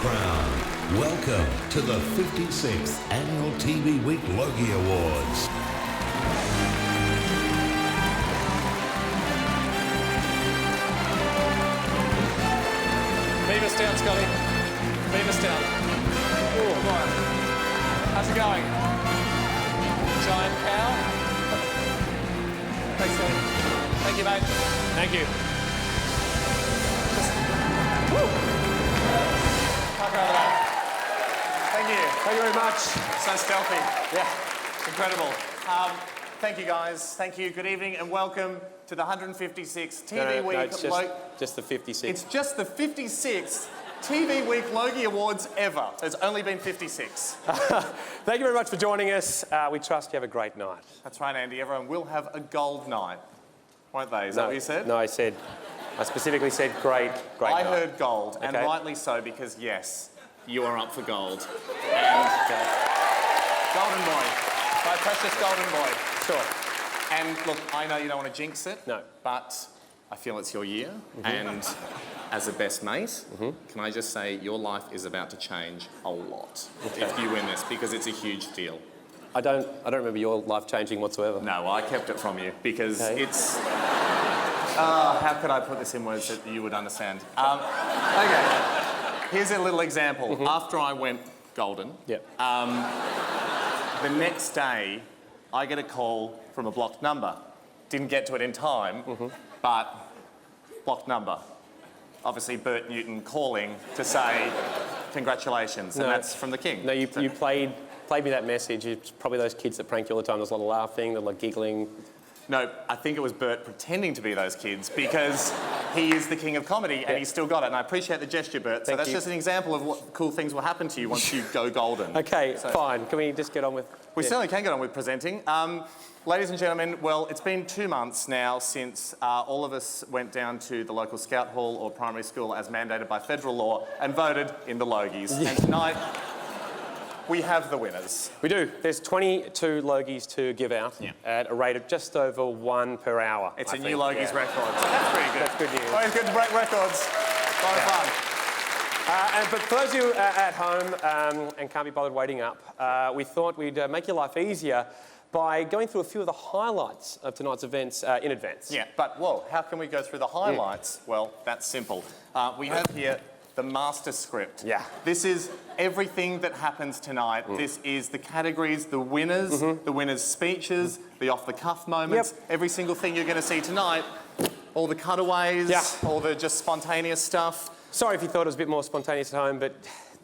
crown. Welcome to the 56th Annual TV Week Logie Awards. Beaver us down, Scotty. Beaver us down. Oh, come on. How's it going? Giant cow? Thanks, Scotty. Thank you, mate. Thank you. Can't go over that. Thank you. Thank you very much. So stealthy. Yeah. Incredible. Thank you, guys. Thank you. Good evening and welcome to the 156th TV Week. No, it's just the 56th. It's just the 56th TV Week Logie Awards ever. There's only been 56. Thank you very much for joining us. We trust you have a great night. That's right, Andy. Everyone will have a gold night, won't they? Is that what you said? No, I specifically said great night. I heard gold, and rightly so, because yes, you are up for gold. And golden boy, my precious golden boy. Sure. And look, I know you don't want to jinx it. No. But I feel it's your year, and as a best mate, can I just say your life is about to change a lot if you win this, because it's a huge deal. I don't remember your life changing whatsoever. No, I kept it from you because it's. How could I put this in words that you would understand? Okay, here's a little example. After I went golden, the next day I get a call from a blocked number. Didn't get to it in time, but blocked number. Obviously Bert Newton calling to say congratulations, and that's from the King. No, you played me that message. It's probably those kids that prank you all the time. There's a lot of laughing, there's a lot of giggling. No, I think it was Bert pretending to be those kids because he is the king of comedy and he's still got it. And I appreciate the gesture, Bert. So that's just an example of what cool things will happen to you once you go golden. Okay, fine. Can we just get on with... We certainly can get on with presenting. Ladies and gentlemen, well, it's been 2 months now since all of us went down to the local scout hall or primary school as mandated by federal law and voted in the Logies. And tonight, we have the winners. We do. There's 22 Logies to give out at a rate of just over 1 per hour. It's a new Logies record. So that's pretty good. That's good news. Always good to break records. A lot of fun. But for those of you at home and can't be bothered waiting up, we thought we'd make your life easier by going through a few of the highlights of tonight's events in advance. Yeah, but whoa, how can we go through the highlights? Well, that's simple. We have here the master script. Yeah. This is everything that happens tonight. This is the categories, the winners, the winners' speeches, the off-the-cuff moments, every single thing you're going to see tonight, all the cutaways, all the just spontaneous stuff. Sorry if you thought it was a bit more spontaneous at home, but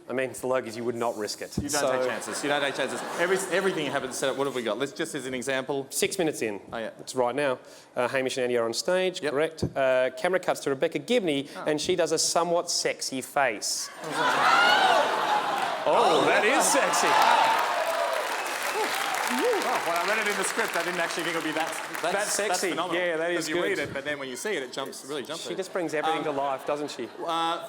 I mean, it's the Logies, you would not risk it. You don't take chances. You don't take chances. Everything happens set up. What have we got? Let's just as an example. 6 minutes in. Oh, yeah. It's right now. Hamish and Andy are on stage, correct. Camera cuts to Rebecca Gibney, and she does a somewhat sexy face. Oh, that is sexy. When I read it in the script, I didn't actually think it would be that sexy. That's phenomenal. Yeah, that is good. You read it, but then when you see it, it really jumps. She just brings everything to life, doesn't she?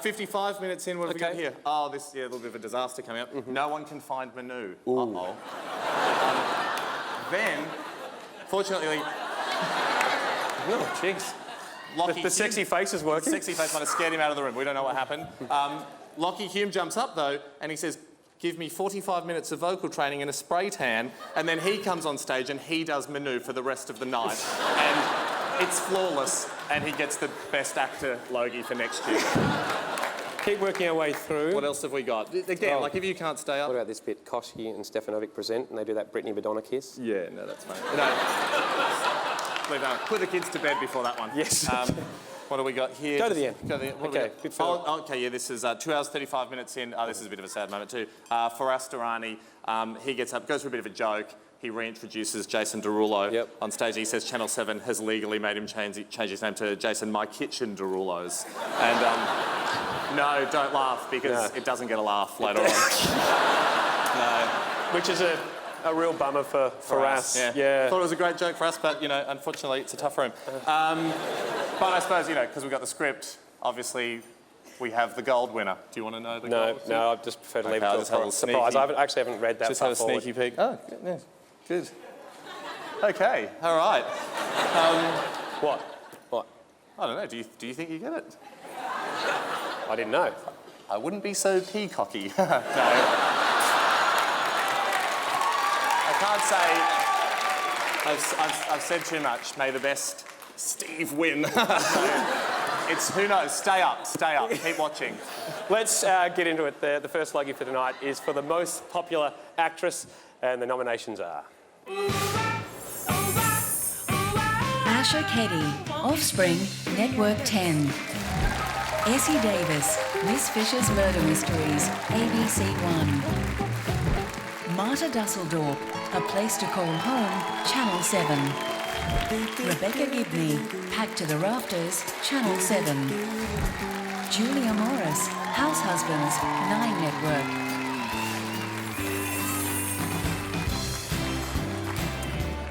55 minutes in, what have we got here? Oh, a little bit of a disaster coming up. No one can find Manu. Uh-oh. Then, fortunately... Oh, jeez. The sexy face is working. The sexy face might have scared him out of the room. We don't know what happened. Lockie Hume jumps up, though, and he says, give me 45 minutes of vocal training and a spray tan, and then he comes on stage and he does Manu for the rest of the night. And it's flawless, and he gets the Best Actor Logie for next year. Keep working our way through. What else have we got? Again, like if you can't stay up... What about this bit? Koshi and Stefanovic present, and they do that Brittany Madonna kiss. Yeah, no, that's fine. No, put the kids to bed before that one. Yes. What do we got here? Go to the end. Okay, good film. Okay, yeah, this is 2 hours, 35 minutes in. This is a bit of a sad moment too. Faraz Durrani, he gets up, goes for a bit of a joke. He reintroduces Jason Derulo on stage. He says Channel 7 has legally made him change his name to Jason My Kitchen Derulo's. And no, don't laugh because it doesn't get a laugh later on. No. Which is a real bummer for us. Yeah. Thought it was a great joke for us, but, you know, unfortunately, it's a tough room. But I suppose, you know, because we've got the script, obviously, we have the gold winner. Do you want to know the gold? No, I just prefer to leave it to a surprise. I actually haven't read that. Just have a sneaky peek. Oh, yeah, good. Okay, all right. What? I don't know. Do you think you get it? I didn't know. I wouldn't be so peacocky. No. I can't say I've said too much. May the best Steve win. It's, who knows, stay up, keep watching. Let's get into it. The first Logie for tonight is for the most popular actress, and the nominations are... Asha Keddy, Offspring, Network 10. Essie Davis, Miss Fisher's Murder Mysteries, ABC 1. Marta Dusseldorp, A Place to Call Home, Channel 7. Rebecca Gibney, Packed to the Rafters, Channel 7. Julia Morris, House Husbands, 9 Network.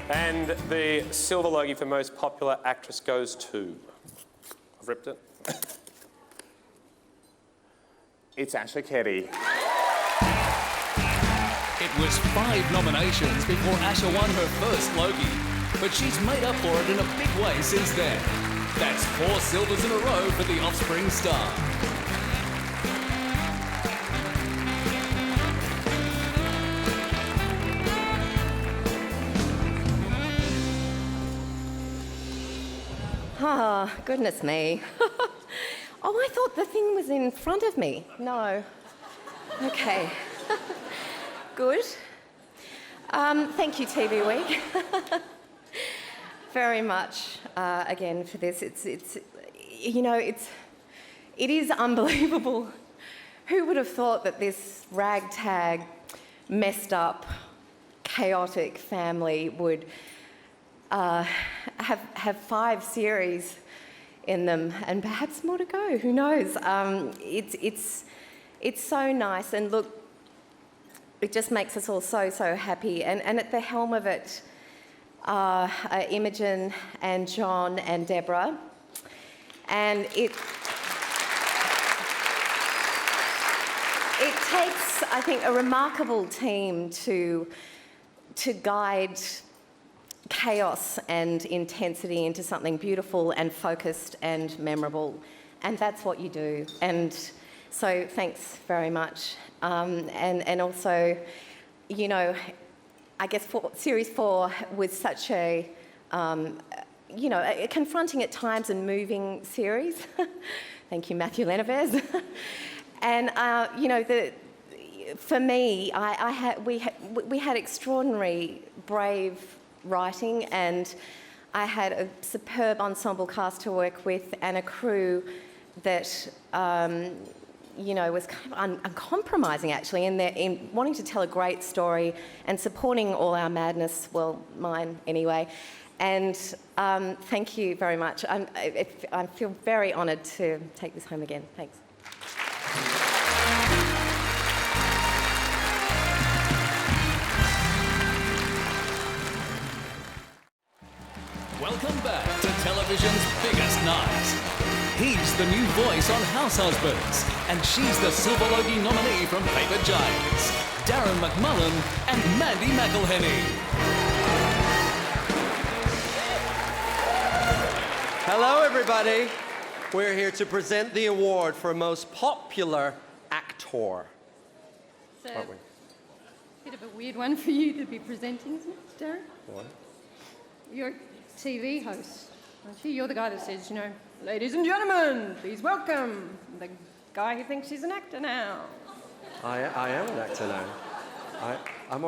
And the silver Logie for most popular actress goes to... I've ripped it. It's Asha Keddy. It was 5 nominations before Asha won her first Logie, but she's made up for it in a big way since then. That's 4 silvers in a row for the Offspring star. Ah, goodness me. Oh, I thought the thing was in front of me. No. Okay. Good. Thank you, TV Week. Very much, again, for this. It is unbelievable. Who would have thought that this ragtag, messed up, chaotic family would have 5 series in them, and perhaps more to go. Who knows? It's so nice, and look, it just makes us all so happy. And at the helm of it are Imogen and John and Deborah, and it takes, I think, a remarkable team to guide chaos and intensity into something beautiful and focused and memorable, and that's what you do. And so thanks very much. And also, you know, I guess Series 4 was such a, a confronting at times and moving series. Thank you, Matthew Lenevez. And, for me, we had extraordinary, brave writing, and I had a superb ensemble cast to work with and a crew that was kind of uncompromising, actually, in wanting to tell a great story and supporting all our madness, well, mine anyway. And thank you very much. I feel very honoured to take this home again. Thanks. Welcome back to television's biggest night. He's the new voice on House Husbands, and she's the Silver Logie nominee from Paper Giants, Darren McMullen and Mandy McElhenney. Hello, everybody. We're here to present the award for most popular actor. It's a bit of a weird one for you to be presenting, isn't it, Darren? What? You're a TV host, aren't you? You're the guy that says, ladies and gentlemen, please welcome the guy who thinks he's an actor now. I am an actor now. I'm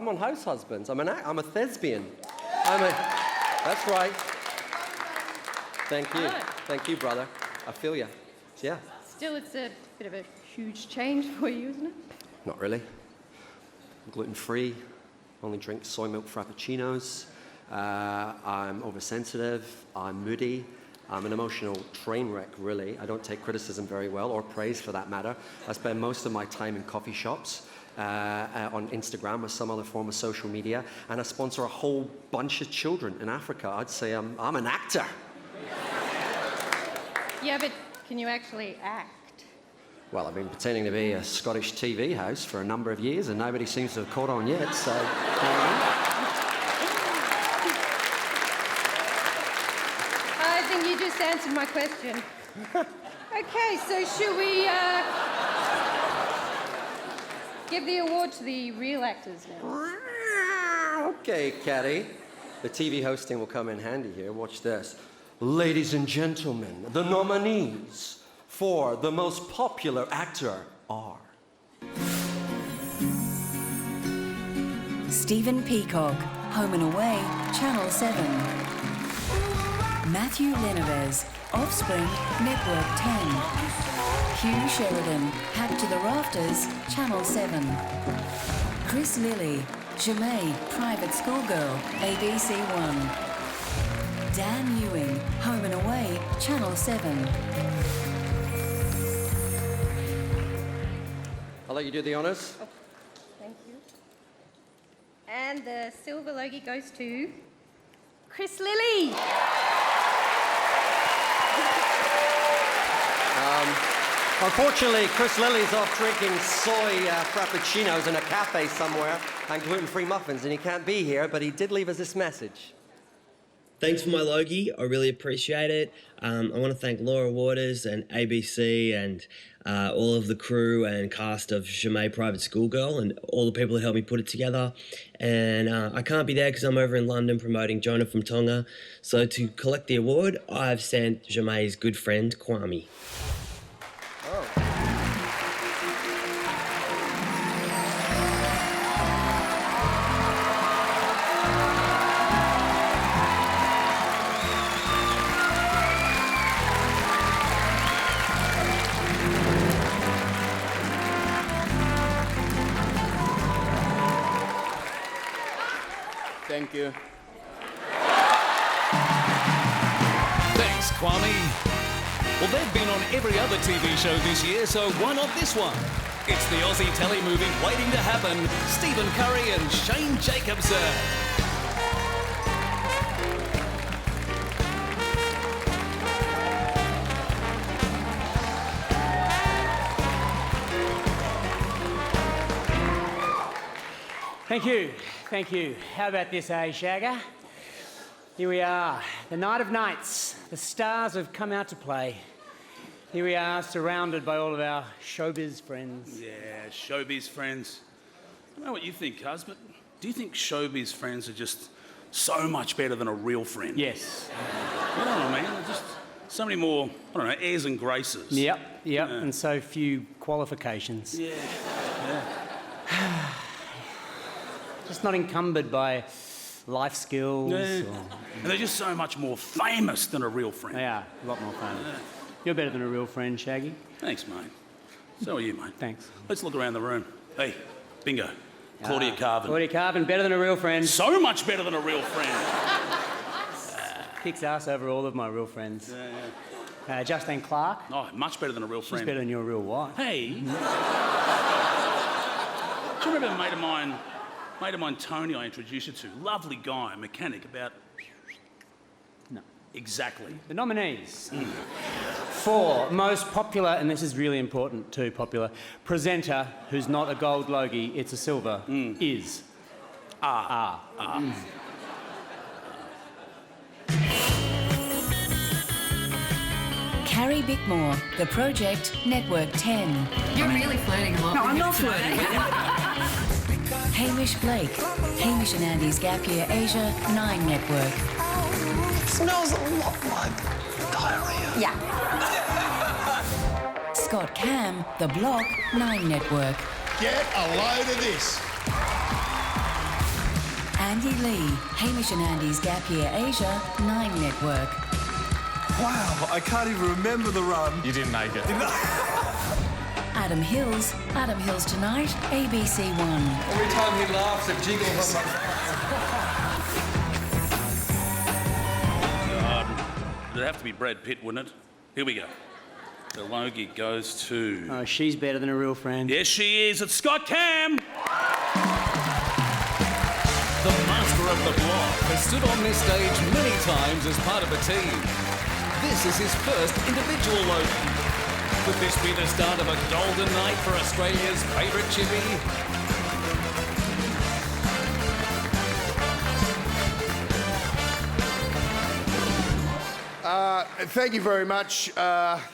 on House Husbands. I'm a thespian. That's right. Thank you. Right. Thank you, brother. I feel you. Yeah. Still, it's a bit of a huge change for you, isn't it? Not really. I'm gluten-free. Only drink soy milk frappuccinos. I'm oversensitive. I'm moody. I'm an emotional train wreck, really. I don't take criticism very well, or praise for that matter. I spend most of my time in coffee shops, on Instagram or some other form of social media, and I sponsor a whole bunch of children in Africa. I'd say I'm an actor. Yeah, but can you actually act? Well, I've been pretending to be a Scottish TV host for a number of years, and nobody seems to have caught on yet, so... I think you just answered my question. Okay, so should we give the award to the real actors now. Okay, Caddy. The TV hosting will come in handy here. Watch this. Ladies and gentlemen, the nominees for the most popular actor are... Stephen Peacock, Home and Away, Channel 7. Matthew Leneves, Offspring, Network 10. Hugh Sheridan, Packed to the Rafters, Channel 7. Chris Lilly, Jemaine, Private Schoolgirl, ABC 1. Dan Ewing, Home and Away, Channel 7. I'll let you do the honours. Thank you. And the silver Logie goes to Chris Lilly. Unfortunately, Chris Lilly's off drinking soy frappuccinos in a cafe somewhere and gluten-free muffins, and he can't be here, but he did leave us this message. Thanks for my Logie. I really appreciate it. I want to thank Laura Waters and ABC and all of the crew and cast of Jemaine Private Schoolgirl and all the people that helped me put it together. And I can't be there because I'm over in London promoting Jonah from Tonga. So to collect the award, I've sent Jemaine's good friend, Kwame. Thank you. Thanks, Kwame. Well, they've been on every other TV show this year, so why not this one? It's the Aussie telly movie waiting to happen. Stephen Curry and Shane Jacobson. Thank you, thank you. How about this, Shagger? Here we are, the night of nights. The stars have come out to play. Here we are, surrounded by all of our showbiz friends. Yeah, showbiz friends. I don't know what you think, Cuz, but do you think showbiz friends are just so much better than a real friend? Yes. You know what I mean? They're just so many more, I don't know, airs and graces. Yep, and so few qualifications. Yeah. Just not encumbered by life skills. And they're just so much more famous than a real friend. They are, a lot more famous. You're better than a real friend, Shaggy. Thanks, mate. So are you, mate. Thanks. Let's look around the room. Hey, bingo. Claudia Carvin. Claudia Carvin, better than a real friend. So much better than a real friend. Kicks ass over all of my real friends. Justine Clark. Oh, much better than a real friend. She's better than your real wife. Hey. Do you remember a mate of mine, Tony, I introduced you to? Lovely guy, mechanic, about... No. Exactly. The nominees. For most popular, and this is really important too, popular, presenter who's not a gold Logie, it's a silver, is... Carrie Bickmore, The Project, Network 10. You're really flirting a lot. No, I'm not flirting. Hamish Blake, Hamish and Andy's Gap Year Asia, 9 Network. It smells a lot like diarrhea. Yeah. Scott Cam, The Block, 9 Network. Get a load of this. Andy Lee, Hamish and Andy's Gap Year Asia, 9 Network. Wow, I can't even remember the run. You didn't make it. Adam Hills Tonight, ABC 1. Every time he laughs, it jiggles on my... It'd have to be Brad Pitt, wouldn't it? Here we go. The Logie goes to... Oh, she's better than a real friend. Yes, she is. It's Scott Cam. The master of the block has stood on this stage many times as part of a team. This is his first individual Logie. Could this be the start of a golden night for Australia's favourite chippy? Thank you very much.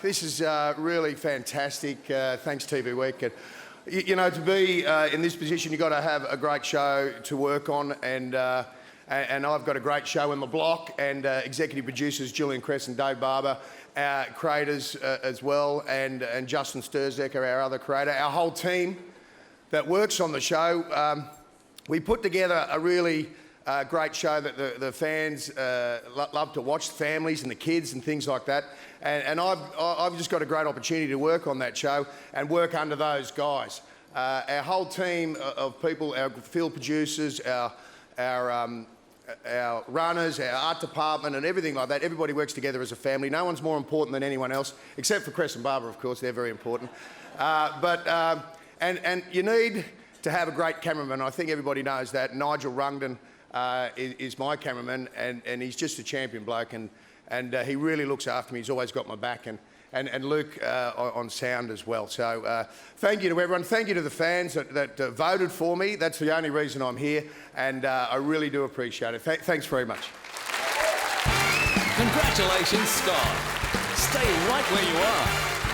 This is really fantastic. Thanks, TV Week. And, you know, to be in this position, you've got to have a great show to work on, and I've got a great show in the block, and executive producers Julian Cress and Dave Barber, our creators as well, and Justin Sturzek, our other creator, our whole team that works on the show. We put together a really great show that the fans love to watch, families and the kids and things like that. And I've just got a great opportunity to work on that show and work under those guys. Our whole team of people, our field producers, our runners, our art department and everything like that, everybody works together as a family. No one's more important than anyone else, except for Cress and Barber, of course, they're very important. And you need to have a great cameraman. I think everybody knows that. Nigel Rungden is my cameraman, and he's just a champion bloke, and he really looks after me. He's always got my back, and Luke on sound as well. So thank you to everyone. Thank you to the fans that voted for me. That's the only reason I'm here, and I really do appreciate it. Thanks very much. Congratulations, Scott. Stay right where you are.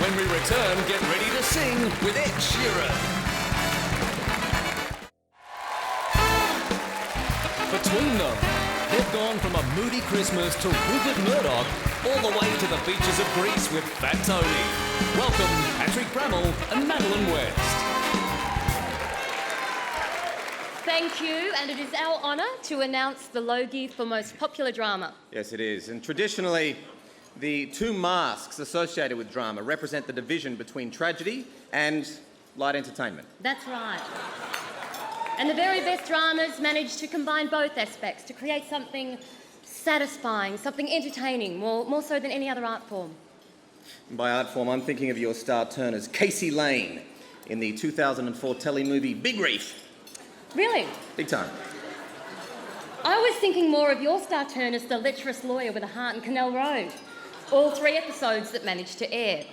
When we return, get ready to sing with Ed Sheeran. Between them, they've gone from a moody Christmas to Rupert Murdoch, all the way to the beaches of Greece with Fat Tony. Welcome, Patrick Bramall and Madeline West. Thank you, and it is our honour to announce the Logie for Most Popular Drama. Yes, it is. And traditionally, the two masks associated with drama represent the division between tragedy and light entertainment. That's right. And the very best dramas manage to combine both aspects to create something satisfying, something entertaining, more so than any other art form. And by art form, I'm thinking of your star turners, Casey Lane, in the 2004 telemovie Big Reef. Really? Big time. I was thinking more of your star turn as the lecherous lawyer with a heart in Canal Road. All 3 episodes that managed to air.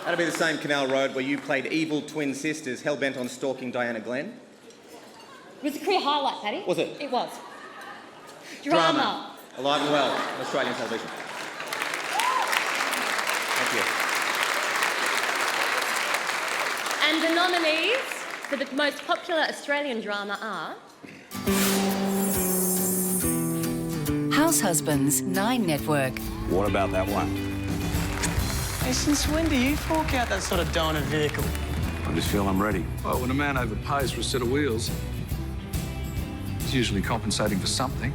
That'll be the same Canal Road where you played evil twin sisters hell-bent on stalking Diana Glenn. It was a clear highlight, Paddy. Was it? It was. Drama. Alive and well on Australian television. Thank you. And the nominees for the most popular Australian drama are... House Husbands 9 Network. What about that one? Hey, since when do you fork out that sort of dough in a vehicle? I just feel I'm ready. Well, when a man overpays for a set of wheels, he's usually compensating for something.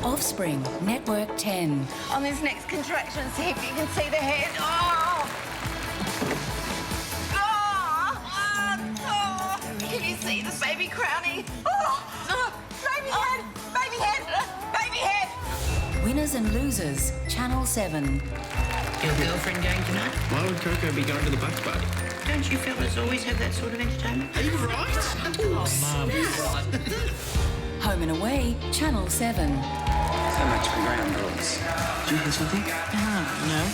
Offspring Network 10. On this next contraction, see if you can see the head. Oh! Can you see the baby crowning? Baby head! Baby head! Baby head! Winners and Losers, Channel 7. Your girlfriend going tonight? Why would Coco be going to the Bucks Party? Don't you fellas always have that sort of entertainment? Are you right? Home and Away, Channel 7. So much ground rules. Do you hear something? No.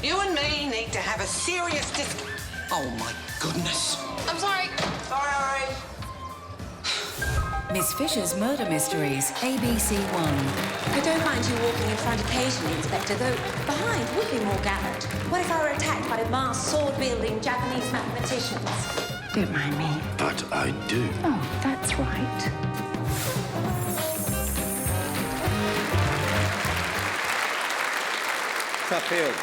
You and me need to have a serious Oh my goodness. I'm sorry. Sorry. Miss Fisher's Murder Mysteries, ABC 1. I don't mind you walking in front occasionally, Inspector, though behind would be more gallant. What if I were attacked by masked, sword-wielding Japanese mathematicians? Don't mind me. But I do. Oh, that's right. Tough field.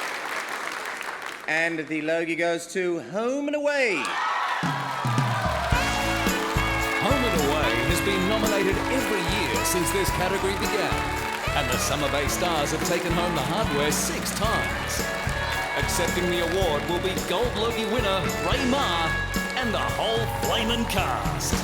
And the Logie goes to Home and Away. Home and Away has been nominated every year since this category began, and the Summer Bay Stars have taken home the hardware 6 times. Accepting the award will be Gold Logie winner Ray Ma and the whole flamin' cast.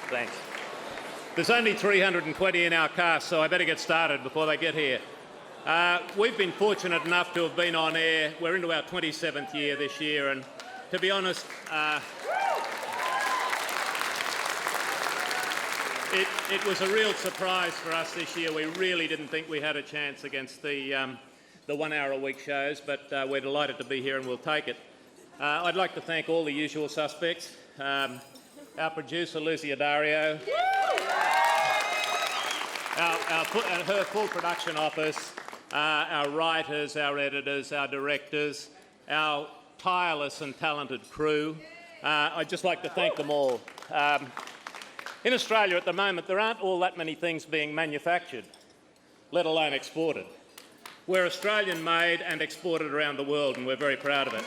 Thanks. There's only 320 in our cast, so I better get started before they get here. We've been fortunate enough to have been on air. We're into our 27th year this year, and to be honest, It was a real surprise for us this year. We really didn't think we had a chance against the 1 hour a week shows, but we're delighted to be here and we'll take it. I'd like to thank all the usual suspects. Our producer, Lucy Adario. Her full production office, our writers, our editors, our directors, our tireless and talented crew. I'd just like to thank them all. In Australia at the moment, there aren't all that many things being manufactured, let alone exported. We're Australian-made and exported around the world, and we're very proud of it.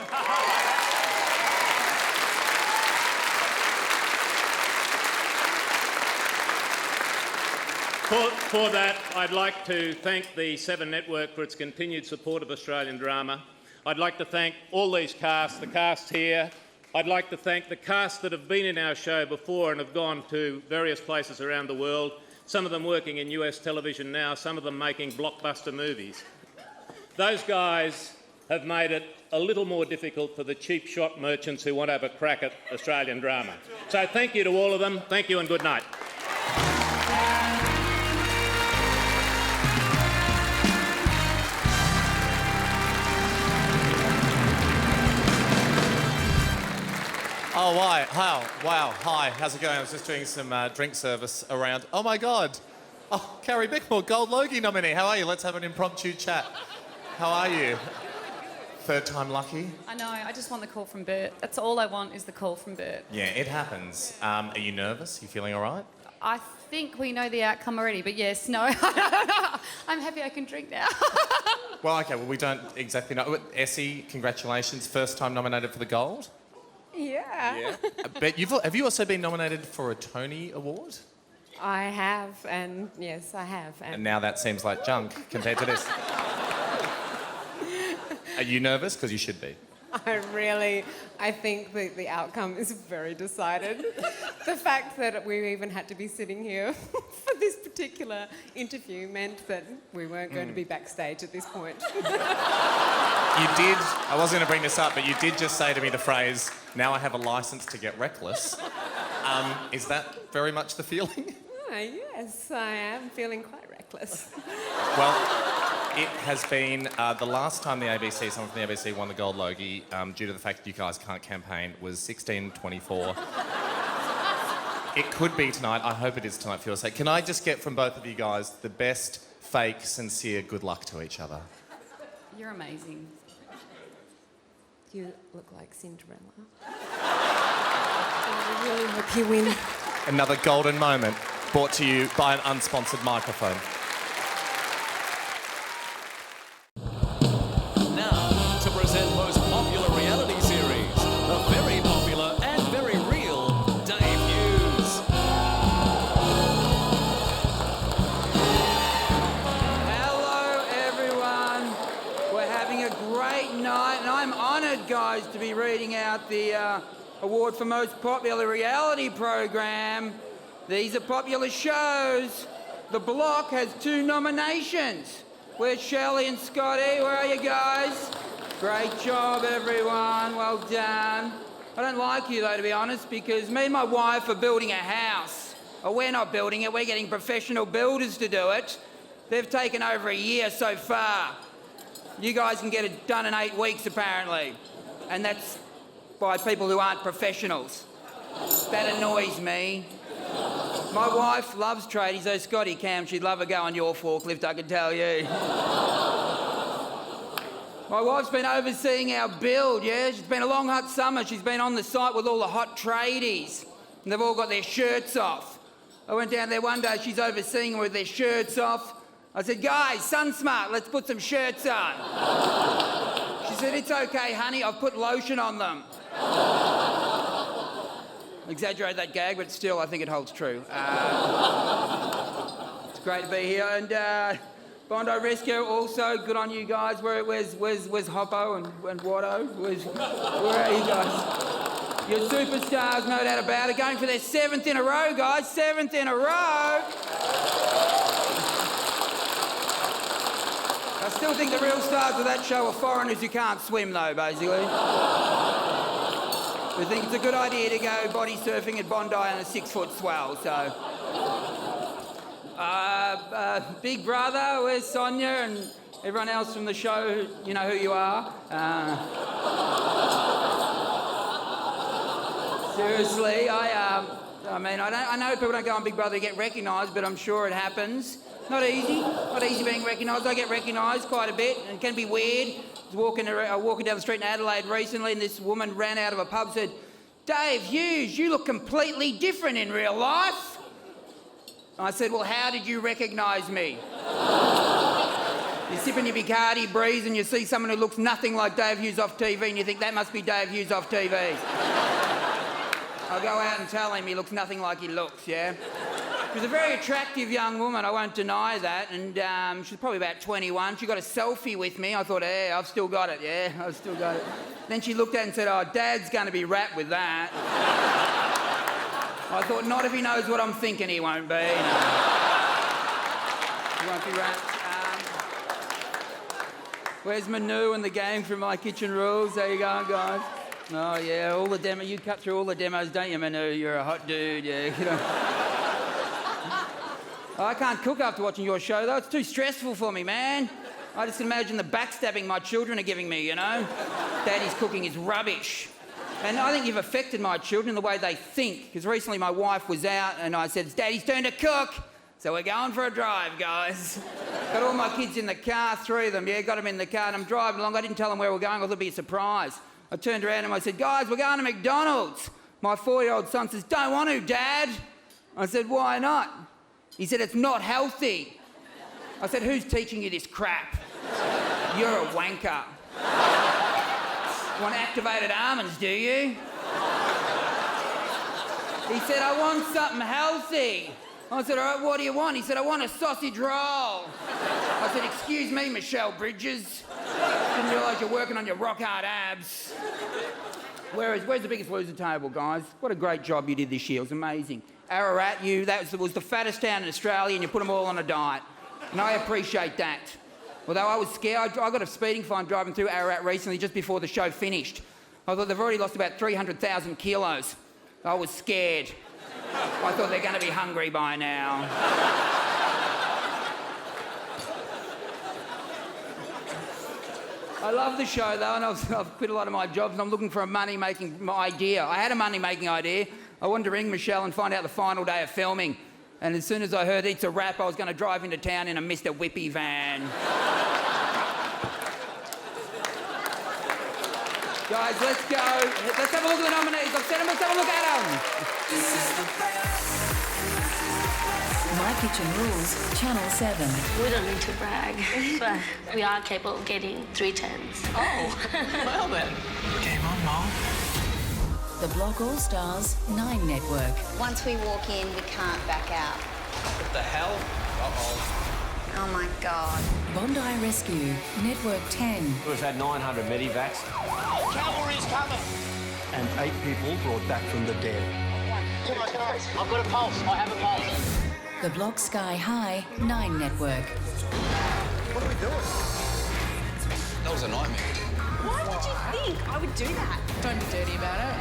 For that, I'd like to thank the Seven Network for its continued support of Australian drama. I'd like to thank all these casts, the cast here. I'd like to thank the cast that have been in our show before and have gone to various places around the world, some of them working in US television now, some of them making blockbuster movies. Those guys have made it a little more difficult for the cheap shot merchants who want to have a crack at Australian drama. So thank you to all of them. Thank you and good night. Oh, wow. Hi, how's it going? I was just doing some drink service around. Oh, my God. Oh, Carrie Bickmore, Gold Logie nominee. How are you? Let's have an impromptu chat. How are you? Third time lucky? I know, I just want the call from Bert. That's all I want is the call from Bert. Yeah, it happens. Are you nervous? You feeling all right? I think we know the outcome already, but yes, no. I'm happy I can drink now. Well, OK, well, we don't exactly know. Essie, congratulations. First time nominated for the Gold? Yeah. But have you also been nominated for a Tony Award? I have, and yes, I have. And now that seems like junk compared to this. Are you nervous? Because you should be. I think the outcome is very decided. The fact that we even had to be sitting here for this particular interview meant that we weren't going to be backstage at this point. You did, I wasn't going to bring this up, but you did just say to me the phrase, now I have a licence to get reckless. Is that very much the feeling? Yes, I am feeling quite reckless. Well, it has been the last time someone from the ABC won the Gold Logie, due to the fact that you guys can't campaign, was 1624. It could be tonight. I hope it is tonight for your sake. Can I just get from both of you guys the best, fake, sincere good luck to each other? You're amazing. You look like Cinderella. I really hope you win. Another golden moment brought to you by an unsponsored microphone. Now, to present most popular reality series, the very popular and very real Dave Hughes. Hello, everyone. We're having a great night, and I'm honoured, guys, to be reading out the award for most popular reality program. These are popular shows. The Block has 2 nominations. Where's Shelley and Scotty? Where are you guys? Great job, everyone. Well done. I don't like you, though, to be honest, because me and my wife are building a house. Well, we're not building it. We're getting professional builders to do it. They've taken over a year so far. You guys can get it done in 8 weeks, apparently. And that's by people who aren't professionals. That annoys me. My wife loves tradies, though, Scotty Cam, she'd love a go on your forklift, I can tell you. My wife's been overseeing our build, yeah? She's been a long, hot summer. She's been on the site with all the hot tradies, and they've all got their shirts off. I went down there one day, she's overseeing them with their shirts off. I said, guys, sun smart, let's put some shirts on. She said, it's okay, honey, I've put lotion on them. Exaggerate that gag, but still, I think it holds true. It's great to be here. And Bondi Rescue, also, good on you guys. Where's Hoppo and Watto? Where are you guys? You're superstars, no doubt about it. Going for their 7th in a row, guys. 7th in a row. I still think the real stars of that show are foreigners who can't swim, though, basically. We think it's a good idea to go body surfing at Bondi on a 6-foot swell, so Big Brother, where's Sonia and everyone else from the show? You know who you are. Seriously, I know people don't go on Big Brother to get recognised, but I'm sure it happens. Not easy being recognised. I get recognised quite a bit, and it can be weird. I was walking down the street in Adelaide recently, and this woman ran out of a pub and said, "Dave Hughes, you look completely different in real life." I said, "Well, how did you recognise me?" You're sipping your Bacardi Breeze and you see someone who looks nothing like Dave Hughes off TV and you think, that must be Dave Hughes off TV. I'll go out and tell him he looks nothing like he looks, yeah? She was a very attractive young woman, I won't deny that, and she was probably about 21. She got a selfie with me. I thought, hey, I've still got it, yeah, I've still got it. Then she looked at it and said, "Oh, Dad's going to be wrapped with that." I thought, not if he knows what I'm thinking, he won't be. No. He won't be wrapped. Where's Manu and the gang from My Kitchen Rules? How you going, guys? Oh, yeah, all the demos. You cut through all the demos, don't you, Manu? You're a hot dude, yeah. You know. I can't cook after watching your show, though. It's too stressful for me, man. I just imagine the backstabbing my children are giving me, you know? Daddy's cooking is rubbish. And I think you've affected my children, the way they think. Because recently my wife was out and I said, "It's Daddy's turn to cook. So we're going for a drive, guys." Got all my kids in the car, 3 of them, yeah, got them in the car, and I'm driving along. I didn't tell them where we're going. I thought it'd be a surprise. I turned around and I said, "Guys, we're going to McDonald's." My 4-year-old son says, "Don't want to, Dad." I said, "Why not?" He said, "It's not healthy." I said, "Who's teaching you this crap? You're a wanker. Want activated almonds, do you?" He said, "I want something healthy." I said, "All right, what do you want?" He said, "I want a sausage roll." I said, "Excuse me, Michelle Bridges. Didn't realise you're working on your rock-hard abs." Where's the Biggest Loser table, guys? What a great job you did this year. It was amazing. Ararat, that was the fattest town in Australia, and you put them all on a diet. And I appreciate that. Although I was scared. I got a speeding fine driving through Ararat recently just before the show finished. I thought they've already lost about 300,000 kilos. I was scared. I thought they're going to be hungry by now. I love the show, though, and I've quit a lot of my jobs, and I'm looking for a money-making idea. I had a money-making idea. I wanted to ring Michelle and find out the final day of filming. And as soon as I heard "It's a Wrap," I was going to drive into town in a Mr. Whippy van. Guys, let's go. Let's have a look at the nominees. I've said them, let's have a look at them. My Kitchen Rules, Channel 7. We don't need to brag, but we are capable of getting 3 10s. Oh, well then. Game on, Mom. The Block All Stars 9 Network. Once we walk in, we can't back out. What the hell? Uh-oh. Oh my God. Bondi Rescue, Network 10. We've had 900 medevacs. Cavalry's coming. And 8 people brought back from the dead. Too much noise. I've got a pulse. I have a pulse. The Block Sky High 9 Network. What are we doing? That was a nightmare. Why did you think I would do that? Don't be dirty about it.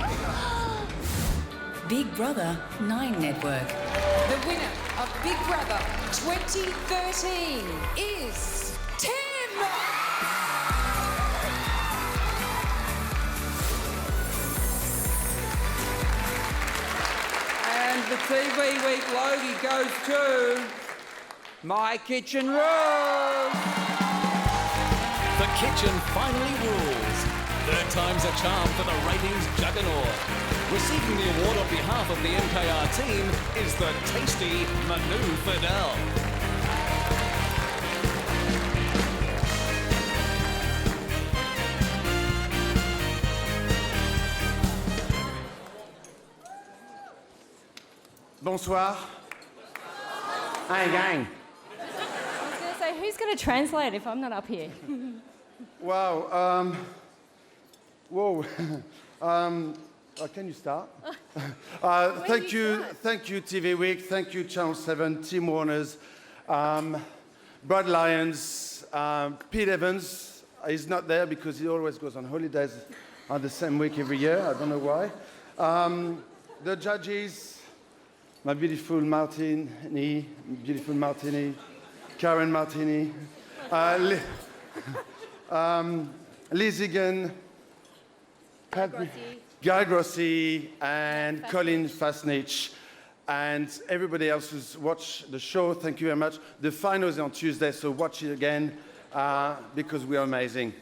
Big Brother 9 Network. The winner of Big Brother 2013 is Tim! And the TV Week Logie goes to My Kitchen Rules. The kitchen finally rules. 3rd time's a charm for the ratings juggernaut. Receiving the award on behalf of the MKR team is the tasty Manu Fidel. Bonsoir. Hey, gang. I was going to say, who's going to translate if I'm not up here? Wow. Whoa. Can you start? Thank you, TV Week. Thank you, Channel 7, Tim Warners, Brad Lyons, Pete Evans. He's not there because he always goes on holidays on the same week every year. I don't know why. The judges, my beautiful Martini, Karen Martini, Liz Egan, Guy Grossi, and Colin Fasnich, and everybody else who's watched the show. Thank you very much. The final is on Tuesday, so watch it again because we are amazing.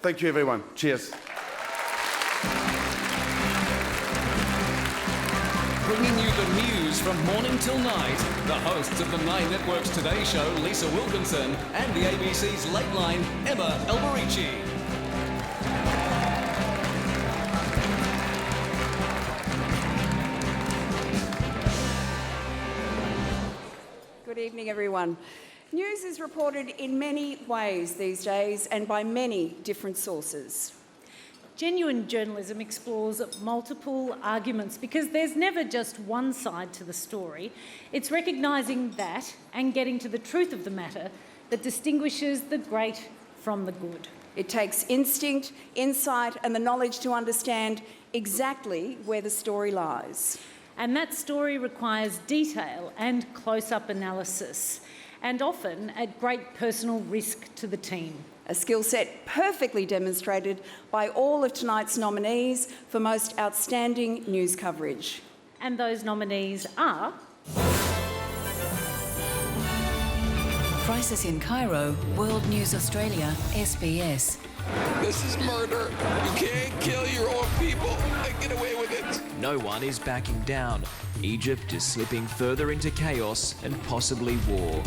Thank you, everyone. Cheers. Bringing you the news from morning till night, the hosts of the Nine Network's Today Show, Lisa Wilkinson, and the ABC's Late Line, Emma Alberici. Good evening, everyone. News is reported in many ways these days and by many different sources. Genuine journalism explores multiple arguments because there's never just one side to the story. It's recognising that and getting to the truth of the matter that distinguishes the great from the good. It takes instinct, insight and the knowledge to understand exactly where the story lies. And that story requires detail and close-up analysis, and often at great personal risk to the team. A skill set perfectly demonstrated by all of tonight's nominees for Most Outstanding News Coverage. And those nominees are... Crisis in Cairo, World News Australia, SBS. This is murder. You can't kill your own people and get away with it. No one is backing down. Egypt is slipping further into chaos and possibly war.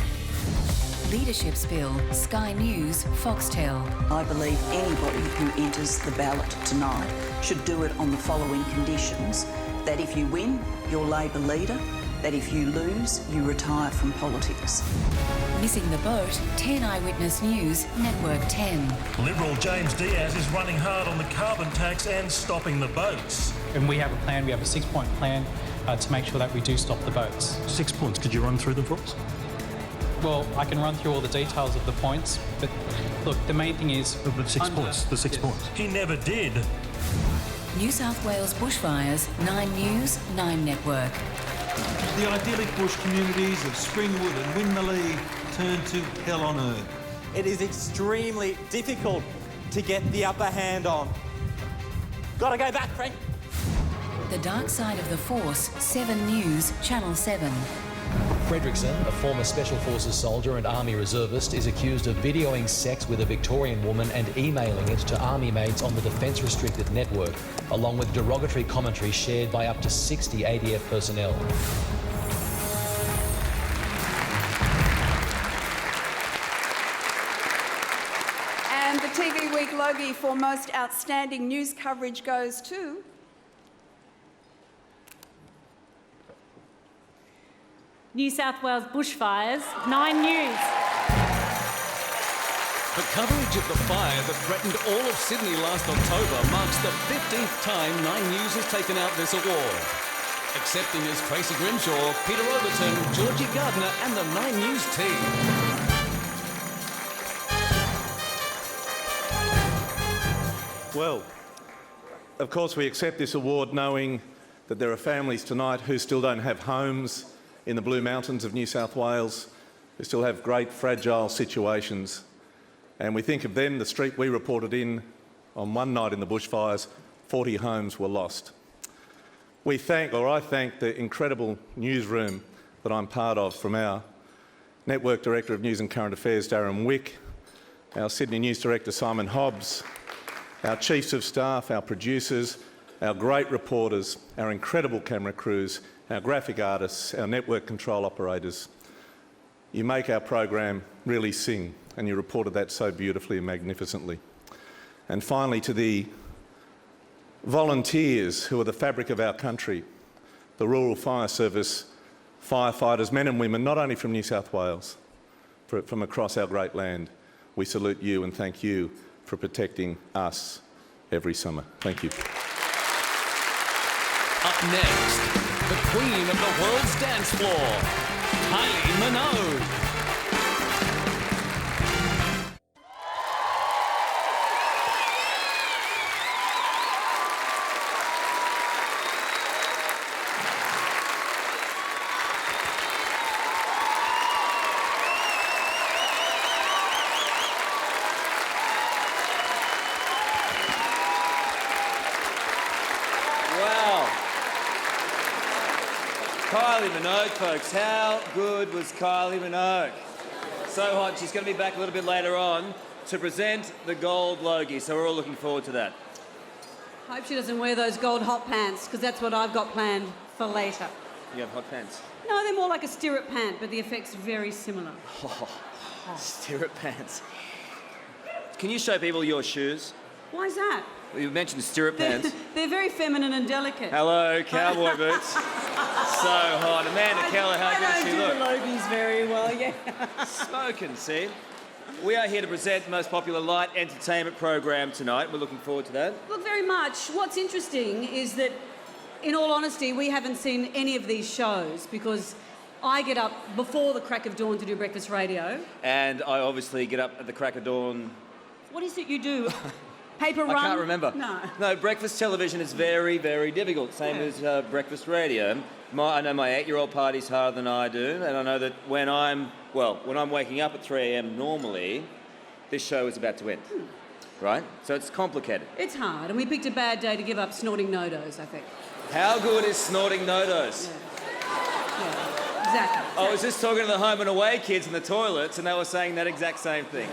Leadership Spill, Sky News, Foxtel. I believe anybody who enters the ballot tonight should do it on the following conditions: that if you win, you're Labor leader; that if you lose, you retire from politics. Missing the Boat, 10 Eyewitness News, Network 10. Liberal James Diaz is running hard on the carbon tax and stopping the boats. And we have a plan, we have a 6-point plan to make sure that we do stop the boats. 6 points, could you run through them for us? Well, I can run through all the details of the points, but look, the main thing is... But 6 points, the 6 points. He never did. New South Wales bushfires, 9 News, 9 Network. The idyllic bush communities of Springwood and Winmalee turn to hell on earth. It is extremely difficult to get the upper hand on. Gotta go back, Frank. The Dark Side of the Force, 7 News, Channel 7. Fredrickson, a former Special Forces soldier and Army reservist, is accused of videoing sex with a Victorian woman and emailing it to Army mates on the Defence Restricted network, along with derogatory commentary shared by up to 60 ADF personnel. And the TV Week Logie for Most Outstanding News Coverage goes to... New South Wales bushfires, 9 News. The coverage of the fire that threatened all of Sydney last October marks the 15th time 9 News has taken out this award. Accepting is Tracy Grimshaw, Peter Overton, Georgie Gardner and the 9 News team. Well, of course we accept this award knowing that there are families tonight who still don't have homes in the Blue Mountains of New South Wales, who still have great fragile situations. And we think of them, the street we reported in on one night in the bushfires, 40 homes were lost. I thank the incredible newsroom that I'm part of, from our Network Director of News and Current Affairs, Darren Wick, our Sydney News Director, Simon Hobbs, our Chiefs of Staff, our producers, our great reporters, our incredible camera crews, our graphic artists, our network control operators. You make our program really sing, and you reported that so beautifully and magnificently. And finally, to the volunteers who are the fabric of our country, the Rural Fire Service firefighters, men and women, not only from New South Wales, from across our great land, we salute you and thank you for protecting us every summer. Thank you. Up next, the queen of the world's dance floor, Kylie Minogue. Kylie Minogue, folks. How good was Kylie Minogue? So hot. She's going to be back a little bit later on to present the gold Logie, so we're all looking forward to that. Hope she doesn't wear those gold hot pants, because that's what I've got planned for later. You have hot pants? No, they're more like a stirrup pant, but the effect's very similar. Oh, stirrup pants. Can you show people your shoes? Why is that? Well, you mentioned stirrup pants. They're very feminine and delicate. Hello, cowboy boots. So hot. Amanda Keller, how good does she look? I don't do the Logies very well, yeah. Smoking, see? We are here to present the most popular light entertainment program tonight. We're looking forward to that. Look, very much. What's interesting is that, in all honesty, we haven't seen any of these shows because I get up before the crack of dawn to do breakfast radio. And I obviously get up at the crack of dawn. What is it you do? Paper run? I can't remember. No, breakfast television is very, very difficult, same as breakfast radio. I know my 8-year-old parties harder than I do, and I know that when I'm waking up at 3 a.m. normally, this show is about to end, right? So it's complicated. It's hard, and we picked a bad day to give up snorting no-dos, I think. How good is snorting no-dos? Yeah, exactly. I was just talking to the home and away kids in the toilets, and they were saying that exact same thing.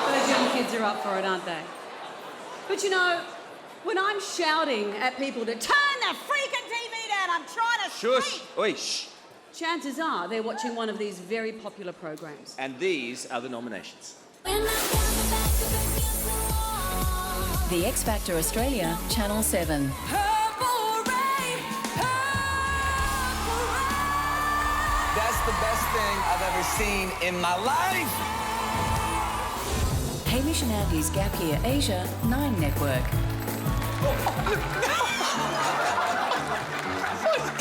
Those young kids are up for it, aren't they? But you know, when I'm shouting at people to turn the freaking TV down, I'm trying to Shush! speak. Oi, shh! Chances are they're watching one of these very popular programs. And these are the nominations. The X Factor Australia, Channel 7. That's the best thing I've ever seen in my life. Hamish and Andy's Gap Year Asia, 9 Network.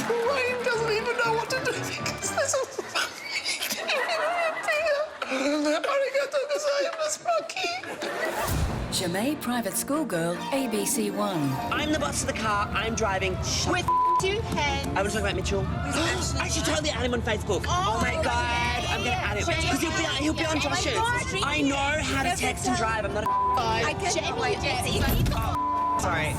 Brain doesn't even know what to do because there's a Arigato gozaimasu. Jamay Private Schoolgirl, ABC 1. I'm the boss of the car. I'm driving. With two hands. I was talking about Mitchell. I should totally add him on Facebook. Oh my God. I'm going to add him. Because he'll be on Josh's. I know how to text and drive. I'm not a I can't wait, Jesse. Sorry.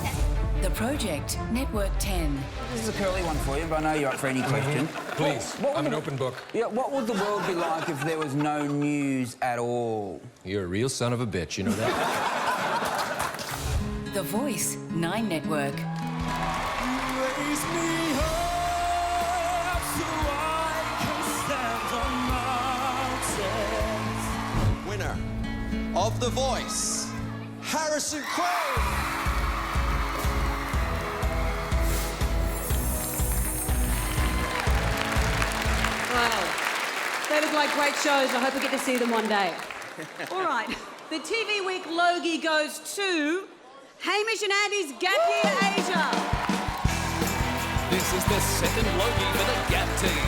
The Project, Network 10. This is a curly one for you, but I know you're up for any question. Please, I'm an open book. Yeah, what would the world be like if there was no news at all? You're a real son of a bitch, you know that? The Voice, 9 Network. Winner of The Voice, Harrison Crowe. Wow. They look like great shows. I hope we get to see them one day. All right. The TV Week Logie goes to Hamish and Andy's Gap Year Asia. This is the second Logie for the Gap team.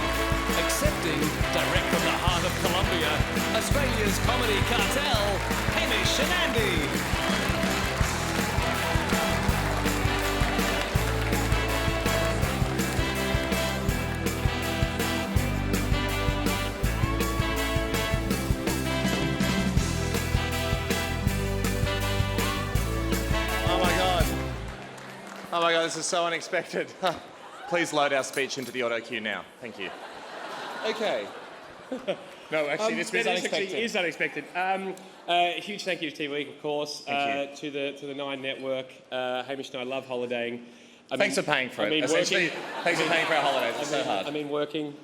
Accepting, direct from the heart of Colombia, Australia's comedy cartel, Hamish and Andy. Oh my God, this is so unexpected. Please load our speech into the auto cue now. Thank you. Okay. No, actually, this was unexpected. It is unexpected. Huge thank you to TV Week, of course, to the 9 Network. Hamish and I love holidaying. Thanks for paying for it. Essentially, thanks for paying for our holidays. It's so hard. I mean, working.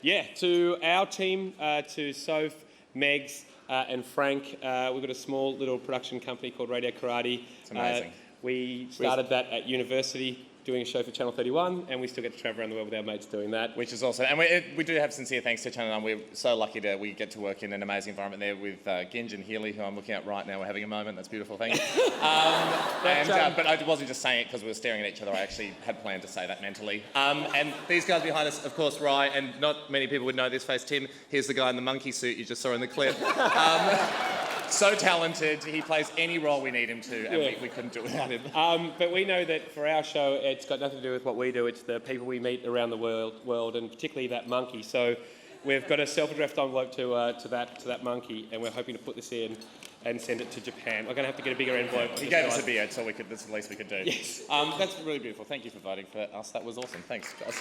Yeah, to our team, to Soph, Megs, and Frank, we've got a small little production company called Radio Karate. It's amazing. We started that at university, doing a show for Channel 31, and we still get to travel around the world with our mates doing that. Which is awesome. And we do have sincere thanks to Channel 9. We're so lucky we get to work in an amazing environment there with Ginge and Healy, who I'm looking at right now. We're having a moment. That's beautiful. Thank you. But I wasn't just saying it because we were staring at each other. I actually had planned to say that mentally. And these guys behind us, of course, Rye, and not many people would know this face, Tim. Here's the guy in the monkey suit you just saw in the clip. So talented. He plays any role we need him to, and we couldn't do it without him. But we know that for our show, it's got nothing to do with what we do. It's the people we meet around the world, and particularly that monkey. So we've got a self-addressed envelope to that monkey, and we're hoping to put this in and send it to Japan. We're going to have to get a bigger envelope. He gave us a beard, so that's the least we could do. Yes. That's really beautiful. Thank you for voting for us. That was awesome. Thanks, guys.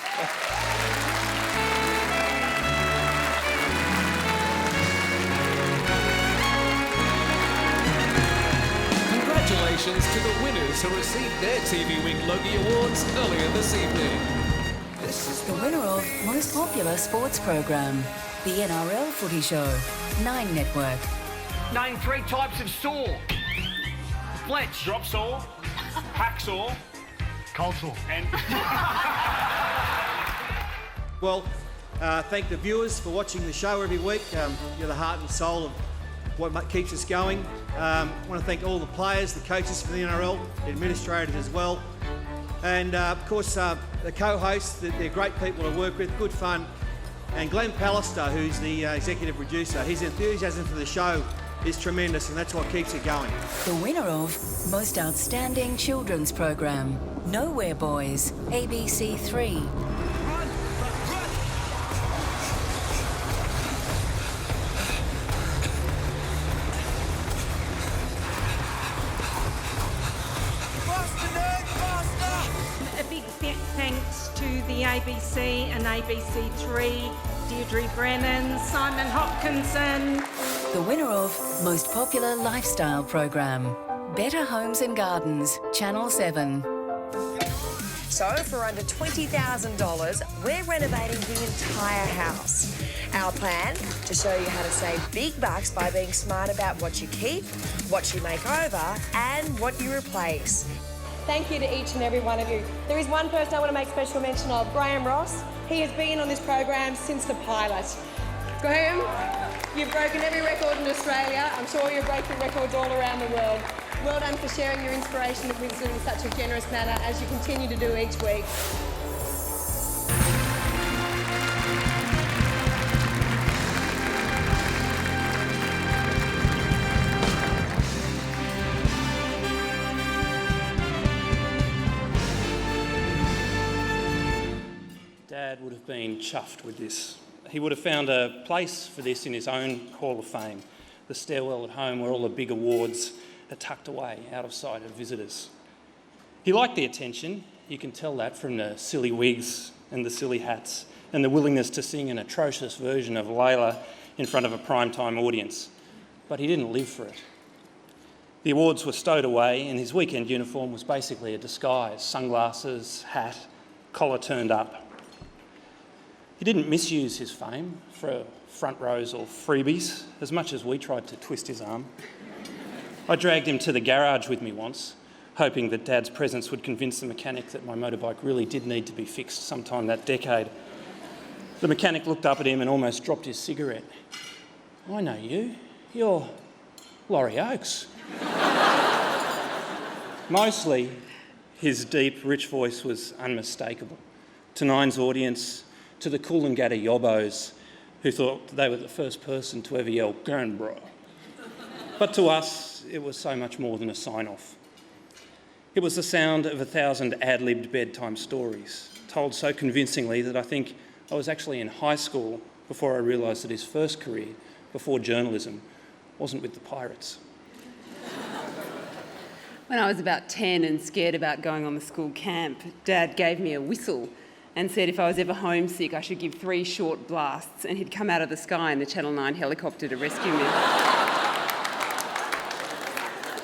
Congratulations to the winners who received their TV Week Logie Awards earlier this evening. The winner of Most Popular Sports Program, the NRL Footy Show, 9 Network. Name 3 types of saw. Fletch. Drop saw. Hacksaw. Cold saw. And... Well, thank the viewers for watching the show every week. You're the heart and soul of what keeps us going. I want to thank all the players, the coaches for the NRL, the administrators as well. And of course, the co-hosts, they're great people to work with, good fun. And Glenn Pallister, who's the executive producer, his enthusiasm for the show is tremendous, and that's what keeps it going. The winner of Most Outstanding Children's Program, Nowhere Boys, ABC 3. A big thanks to the ABC and ABC 3, Deirdre Brennan, Simon Hopkinson. The winner of Most Popular Lifestyle Program, Better Homes and Gardens, Channel 7. So, for under $20,000, we're renovating the entire house. Our plan, to show you how to save big bucks by being smart about what you keep, what you make over, and what you replace. Thank you to each and every one of you. There is one person I want to make special mention of, Graham Ross. He has been on this program since the pilot. Graham, you've broken every record in Australia. I'm sure you've broken records all around the world. Well done for sharing your inspiration and wisdom in such a generous manner as you continue to do each week. Dad would have been chuffed with this. He would have found a place for this in his own Hall of Fame, the stairwell at home where all the big awards are tucked away out of sight of visitors. He liked the attention. You can tell that from the silly wigs and the silly hats and the willingness to sing an atrocious version of Layla in front of a primetime audience. But he didn't live for it. The awards were stowed away and his weekend uniform was basically a disguise: sunglasses, hat, collar turned up. He didn't misuse his fame for front rows or freebies as much as we tried to twist his arm. I dragged him to the garage with me once, hoping that Dad's presence would convince the mechanic that my motorbike really did need to be fixed sometime that decade. The mechanic looked up at him and almost dropped his cigarette. "I know you. You're Laurie Oakes." Mostly, his deep, rich voice was unmistakable. To Nine's audience, to the Coolangatta yobbos who thought they were the first person to ever yell, "Gun, bro." But to us, it was so much more than a sign-off. It was the sound of 1,000 ad-libbed bedtime stories, told so convincingly that I think I was actually in high school before I realised that his first career, before journalism, wasn't with the Pirates. When I was about 10 and scared about going on the school camp, Dad gave me a whistle and said if I was ever homesick, I should give 3 short blasts and he'd come out of the sky in the Channel 9 helicopter to rescue me.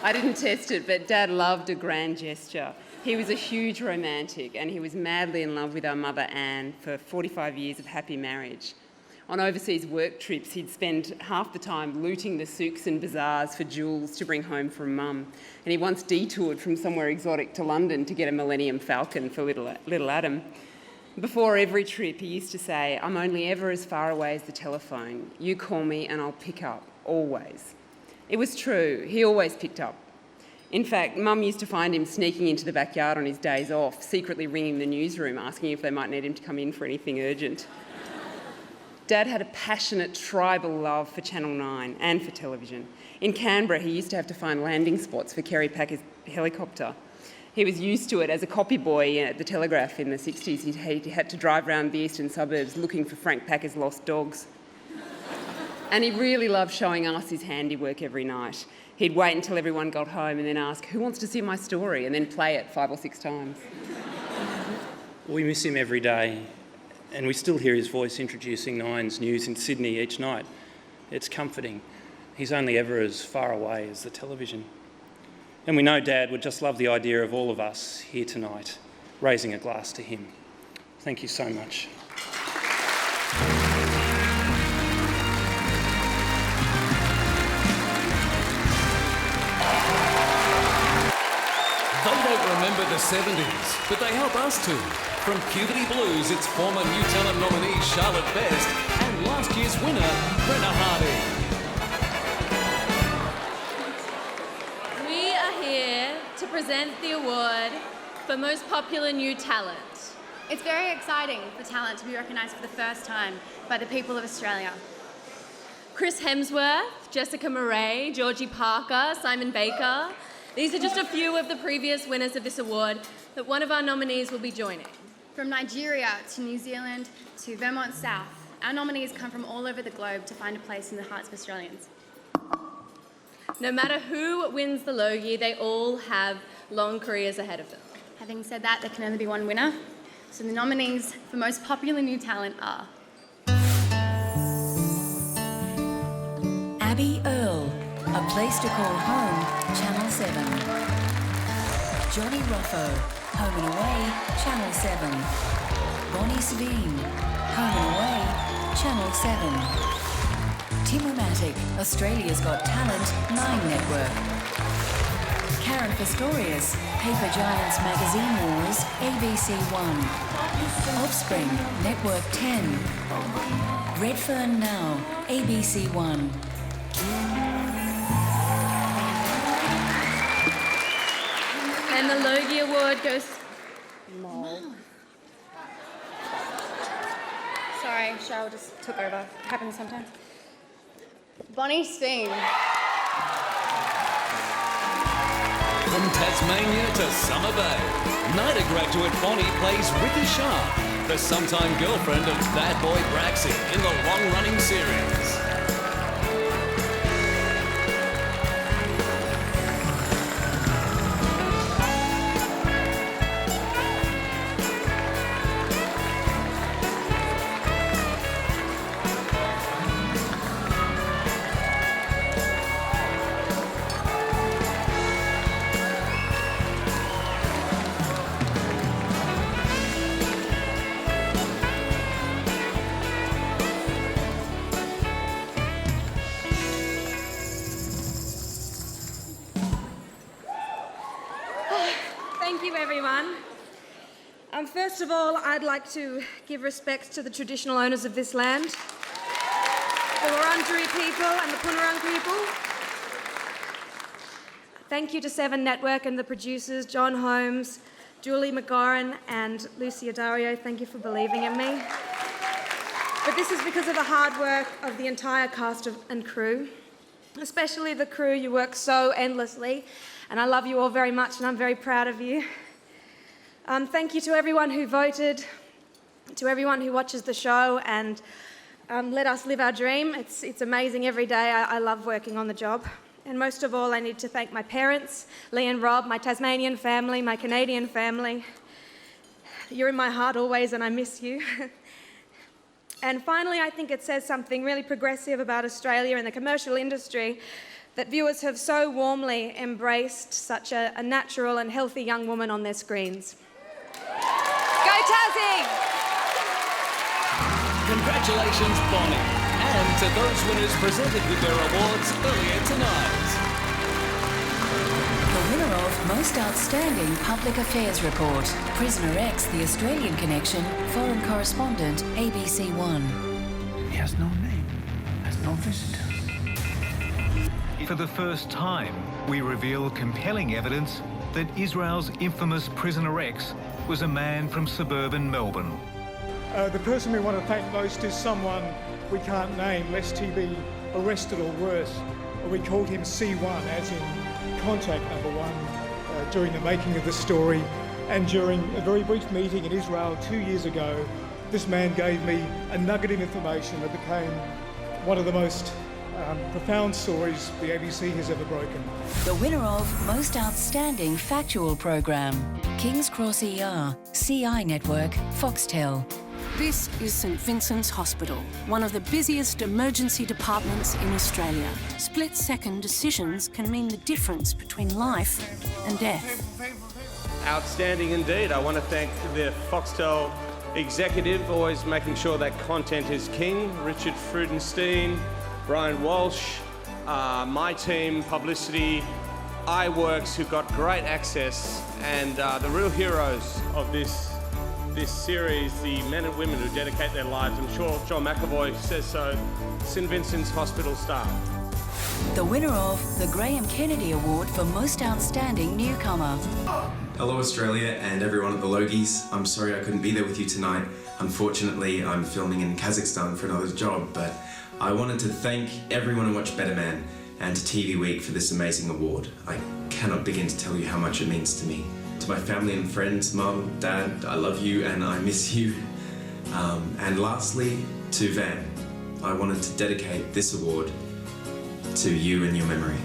I didn't test it, but Dad loved a grand gesture. He was a huge romantic and he was madly in love with our mother Anne for 45 years of happy marriage. On overseas work trips, he'd spend half the time looting the souks and bazaars for jewels to bring home from Mum. And he once detoured from somewhere exotic to London to get a Millennium Falcon for little Adam. Before every trip, he used to say, "I'm only ever as far away as the telephone. You call me and I'll pick up, always." It was true. He always picked up. In fact, Mum used to find him sneaking into the backyard on his days off, secretly ringing the newsroom, asking if they might need him to come in for anything urgent. Dad had a passionate tribal love for Channel 9 and for television. In Canberra, he used to have to find landing spots for Kerry Packer's helicopter. He was used to it as a copy boy at the Telegraph in the 60s. He had to drive around the eastern suburbs looking for Frank Packer's lost dogs. And he really loved showing us his handiwork every night. He'd wait until everyone got home and then ask, who wants to see my story? And then play it 5 or 6 times. We miss him every day, and we still hear his voice introducing Nine's news in Sydney each night. It's comforting. He's only ever as far away as the television. And we know Dad would just love the idea of all of us here tonight, raising a glass to him. Thank you so much. They don't remember the 70s, but they help us to. From Puberty Blues, its former New Talent nominee Charlotte Best and last year's winner, Brenna Hardy. We are here to present the award for Most Popular New Talent. It's very exciting for talent to be recognised for the first time by the people of Australia. Chris Hemsworth, Jessica Murray, Georgie Parker, Simon Baker. These are just a few of the previous winners of this award that one of our nominees will be joining. From Nigeria to New Zealand to Vermont South, our nominees come from all over the globe to find a place in the hearts of Australians. No matter who wins the Logie, they all have long careers ahead of them. Having said that, there can only be one winner. So the nominees for Most Popular New Talent are Abby Earle, A Place to Call Home, Channel 7. Johnny Ruffo, Home and Away, Channel 7. Bonnie Savine, Home and Away, Channel 7. Tim Womatic, Australia's Got Talent, 9 Network. Karen Pistorius, Paper Giants Magazine Wars, ABC 1. Offspring, Network 10. Redfern Now, ABC 1. And the Logie Award goes... Sorry, Cheryl just took over. Happens sometimes. Bonnie Steen. From Tasmania to Summer Bay, NIDA graduate Bonnie plays Ricky Sharp, the sometime girlfriend of bad boy Braxy in the long-running series. Thank you, everyone. First of all, I'd like to give respect to the traditional owners of this land, the Wurundjeri people and the Punurung people. Thank you to 7 Network and the producers, John Holmes, Julie McGoran and Lucia Dario. Thank you for believing in me. But this is because of the hard work of the entire cast and crew, especially the crew. You work so endlessly, and I love you all very much, and I'm very proud of you. Thank you to everyone who voted, to everyone who watches the show, and let us live our dream. It's amazing every day. I love working on the job. And most of all, I need to thank my parents, Lee and Rob, my Tasmanian family, my Canadian family. You're in my heart always, and I miss you. And finally, I think it says something really progressive about Australia and the commercial industry that viewers have so warmly embraced such a natural and healthy young woman on their screens. Go Tassie! Congratulations, Bonnie, and to those winners presented with their awards earlier tonight. The winner of Most Outstanding Public Affairs Report, Prisoner X, The Australian Connection, Foreign Correspondent, ABC 1. He has no name, has no visitors. For the first time, we reveal compelling evidence that Israel's infamous Prisoner X was a man from suburban Melbourne. The person we want to thank most is someone we can't name, lest he be arrested or worse. We called him C1, as in contact number 1, during the making of the story. And during a very brief meeting in Israel 2 years ago, this man gave me a nugget of information that became one of the most profound stories the ABC has ever broken. The winner of Most Outstanding Factual Program, King's Cross ER, CI Network, Foxtel. This is St Vincent's Hospital, one of the busiest emergency departments in Australia. Split-second decisions can mean the difference between life and death. Outstanding indeed. I want to thank the Foxtel executive, always making sure that content is king. Richard Freudenstein, Brian Walsh, my team, Publicity, iWorks, who got great access, and the real heroes of this series, the men and women who dedicate their lives. I'm sure John McAvoy says so. St Vincent's Hospital staff. The winner of the Graham Kennedy Award for Most Outstanding Newcomer. Hello Australia and everyone at the Logies. I'm sorry I couldn't be there with you tonight. Unfortunately, I'm filming in Kazakhstan for another job, but I wanted to thank everyone who watched Better Man and to TV Week for this amazing award. I cannot begin to tell you how much it means to me. To my family and friends, Mum, Dad, I love you and I miss you. And lastly, to Van, I wanted to dedicate this award to you and your memory.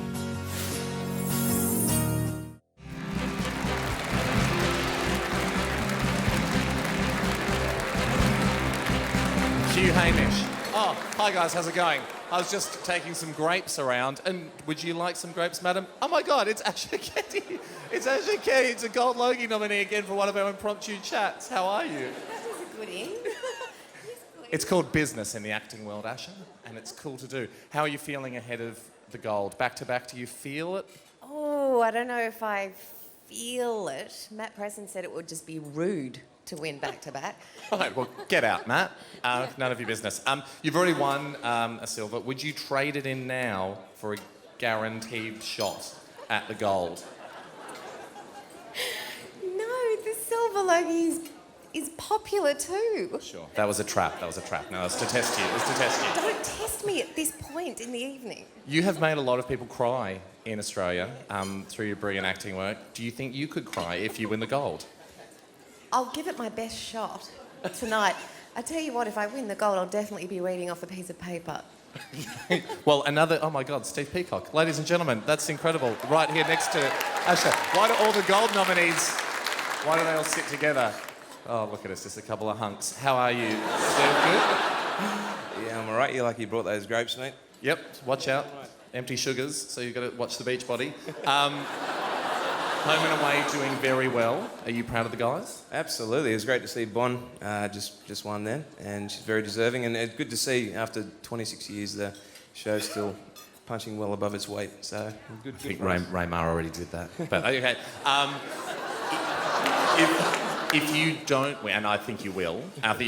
Hugh Hamish. Oh, hi guys, how's it going? I was just taking some grapes around, and would you like some grapes, madam? Oh my God, it's Asha Ketty. It's Asha Ketty. It's a Gold Logie nominee again for one of our impromptu chats. How are you? That was a good in. It's called business in the acting world, Asha, and it's cool to do. How are you feeling ahead of the Gold? Back to back, do you feel it? Oh, I don't know if I feel it. Matt Preston said it would just be rude to win back-to-back. All right, well, get out, Matt. None of your business. You've already won a silver. Would you trade it in now for a guaranteed shot at the Gold? No, the silver Logie is popular too. Sure. That was a trap. No, it was to test you. It was to test you. Don't test me at this point in the evening. You have made a lot of people cry in Australia through your brilliant acting work. Do you think you could cry if you win the Gold? I'll give it my best shot tonight. I tell you what, if I win the Gold, I'll definitely be reading off a piece of paper. Well, oh my God, Steve Peacock. Ladies and gentlemen, that's incredible. Right here next to Asha. Why do all the Gold nominees, why do they all sit together? Oh, look at us, just a couple of hunks. How are you? Still good? Yeah, I'm all right. You lucky you brought those grapes, mate? Yep, watch out. Empty sugars, so you've got to watch the beach body. Home and away doing very well. Are you proud of the guys? Absolutely. It was great to see Bon just won then, and she's very deserving. And it's good to see after 26 years the show's still punching well above its weight. So good. I think Raymar already did that. But okay. If you don't win, and I think you will, that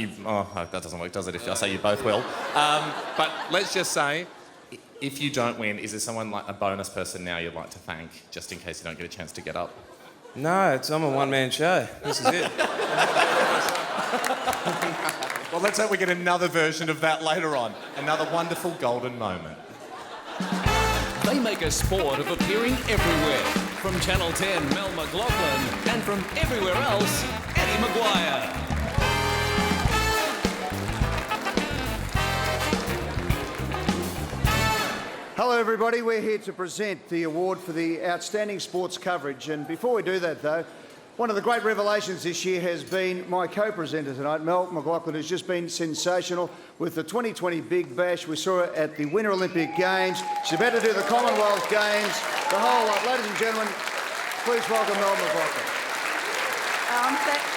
doesn't work, does it? If I say you both will. But let's just say, if you don't win, is there someone like a bonus person now you'd like to thank, just in case you don't get a chance to get up? No, I'm a one-man show. This is it. Well, let's hope we get another version of that later on. Another wonderful golden moment. They make a sport of appearing everywhere. From Channel 10, Mel McLaughlin, and from everywhere else, Eddie Maguire. Hello everybody, we're here to present the award for the outstanding sports coverage, and before we do that though, one of the great revelations this year has been my co-presenter tonight, Mel McLaughlin, who's just been sensational with the 2020 Big Bash. We saw her at the Winter Olympic Games. She's about to do the Commonwealth Games, the whole lot. Ladies and gentlemen, please welcome Mel McLaughlin.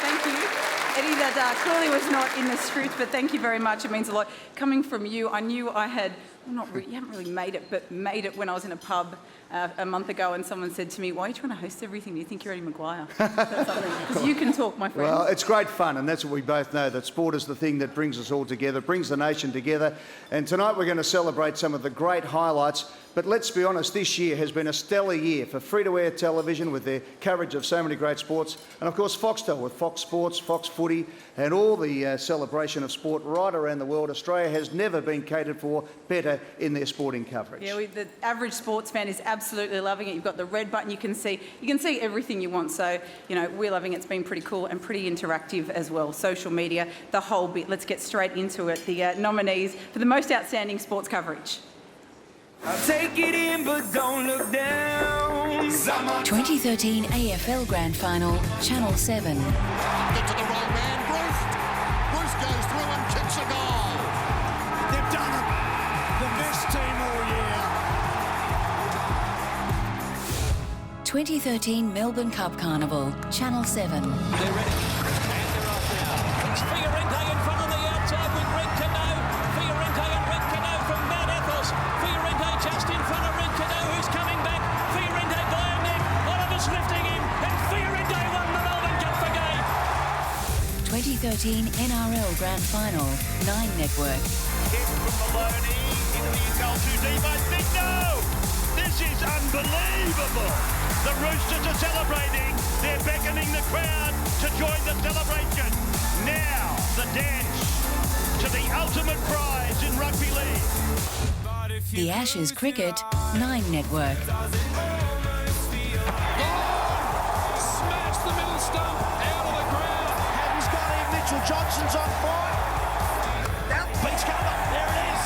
Thank you. Eddie, that clearly was not in the script, but thank you very much. It means a lot. Coming from you, I knew I had, you haven't really made it, but made it when I was in a pub a month ago and someone said to me, why are you trying to host everything? Do you think you're Eddie Maguire? Because you can talk, my friend. Well, it's great fun, and that's what we both know, that sport is the thing that brings us all together, brings the nation together. And tonight we're going to celebrate some of the great highlights. But let's be honest, this year has been a stellar year for free-to-air television with their coverage of so many great sports. And of course, Foxtel with Fox Sports, Fox Footy, and all the celebration of sport right around the world. Australia has never been catered for better better in their sporting coverage. Yeah, the average sports fan is absolutely loving it. You've got the red button, you can see everything you want. So, you know, we're loving it. It's been pretty cool and pretty interactive as well. Social media, the whole bit. Let's get straight into it. The nominees for the most outstanding sports coverage. Take it in, but don't look down. 2013 AFL Grand Final, Channel 7. Into the wrong man, Bruce. Bruce goes through and kicks a goal. They've done it. The best team all year. 2013 Melbourne Cup Carnival, Channel 7. They're ready. And they're off now. It's Fiorente in front on the outside with Red Canoe. Fiorente and Red Canoe from Mount Athos. Fiorente just in front of Red Canoe, who's coming back. Fiorente by a neck. Oliver's lifting him. And Fiorente won the Melbourne Cup for game. 2013 NRL Grand Final, 9 Network. Hit from Maloney into the goal too deep. I think no. This is unbelievable. The Roosters are celebrating. They're beckoning the crowd to join the celebration. Now, the dance to the ultimate prize in rugby league. The Ashes Cricket, 9 Network. Smash the middle stump out of the ground. Haddon's got him. Mitchell Johnson's on fire. Beats cover. There it is.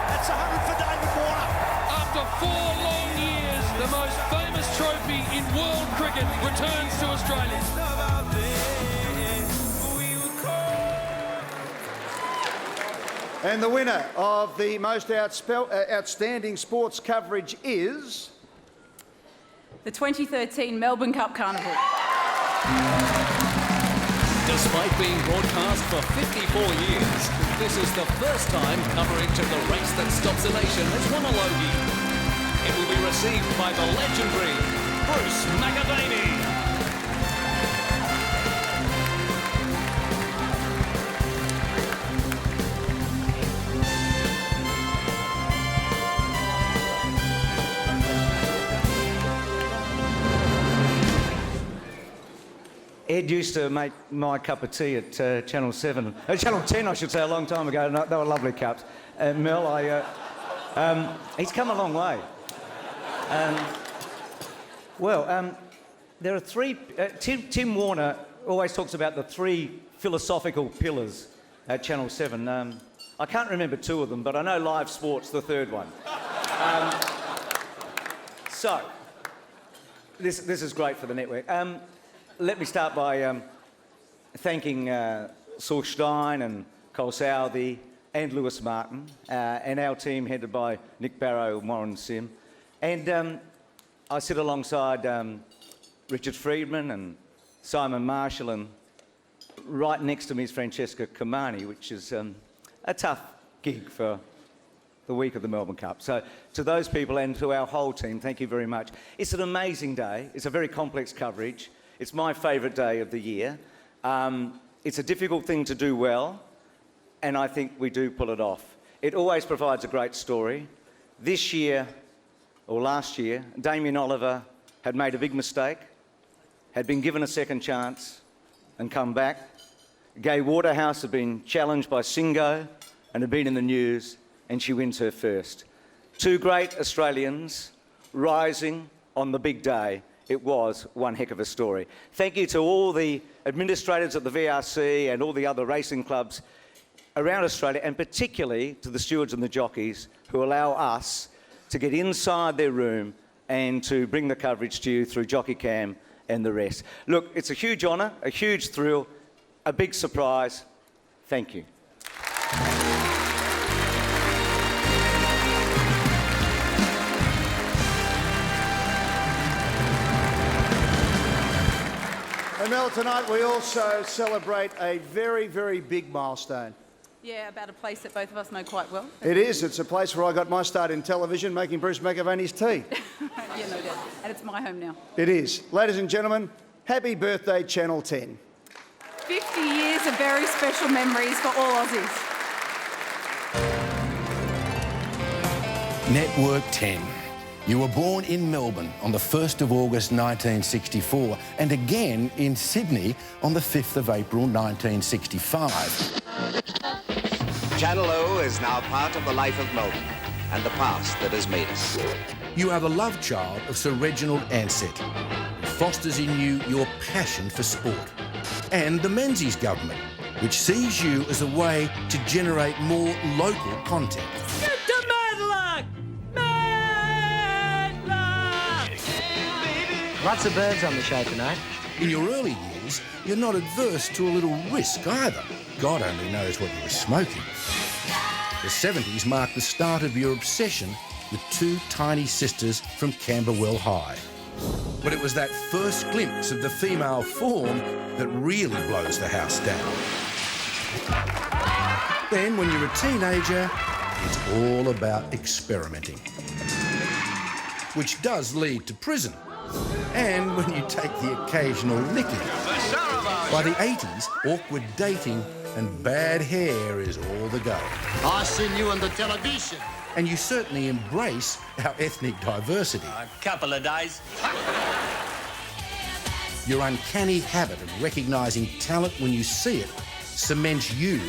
That's 100 for David Warner. After 4 long years, the most famous trophy in world cricket returns to Australia. And the winner of the most outstanding sports coverage is... The 2013 Melbourne Cup Carnival. Despite being broadcast for 54 years, this is the first time coverage of the race that stops a nation has won a Logie. It will be received by the legendary Bruce McAvaney. Ed used to make my cup of tea at Channel 7, Channel 10 I should say, a long time ago, and they were lovely cups. Mel, he's come a long way. There are 3, Tim Warner always talks about the 3 philosophical pillars at Channel 7. I can't remember 2 of them, but I know live sport's the 3rd one. So, this is great for the network. Let me start by thanking Saul Stein and Cole Southey and Lewis Martin and our team headed by Nick Barrow and Warren Sim. And I sit alongside Richard Friedman and Simon Marshall, and right next to me is Francesca Kamani, which is a tough gig for the week of the Melbourne Cup. So to those people and to our whole team, thank you very much. It's an amazing day. It's a very complex coverage. It's my favourite day of the year. It's a difficult thing to do well, and I think we do pull it off. It always provides a great story. This year, or last year, Damien Oliver had made a big mistake, had been given a second chance and come back. Gay Waterhouse had been challenged by Singo and had been in the news, and she wins her first. 2 great Australians rising on the big day. It was one heck of a story. Thank you to all the administrators at the VRC and all the other racing clubs around Australia, and particularly to the stewards and the jockeys who allow us to get inside their room and to bring the coverage to you through Jockey Cam and the rest. Look, it's a huge honour, a huge thrill, a big surprise. Thank you. And Mel, tonight we also celebrate a very, very big milestone. Yeah, about a place that both of us know quite well. It is. It's a place where I got my start in television, making Bruce McAvaney's tea. Yeah, no doubt. And it's my home now. It is. Ladies and gentlemen, happy birthday, Channel 10. 50 years of very special memories for all Aussies. Network 10. You were born in Melbourne on the 1st of August 1964 and again in Sydney on the 5th of April 1965. Channel O is now part of the life of Melbourne. and the past that has made us. You are the love child of Sir Reginald Ansett, who fosters in you your passion for sport. And the Menzies government, which sees you as a way to generate more local content. Get the Medlock! Medlock! Lots of birds on the show tonight. In your early years, you're not adverse to a little risk either. God only knows what you were smoking. The 70s marked the start of your obsession with two tiny sisters from Camberwell High. But it was that first glimpse of the female form that really blows the house down. Then, when you're a teenager, it's all about experimenting, which does lead to prison. And when you take the occasional licking. By the 80s, awkward dating and bad hair is all the go. I seen you on the television. And you certainly embrace our ethnic diversity. A couple of days. Your uncanny habit of recognising talent when you see it cements you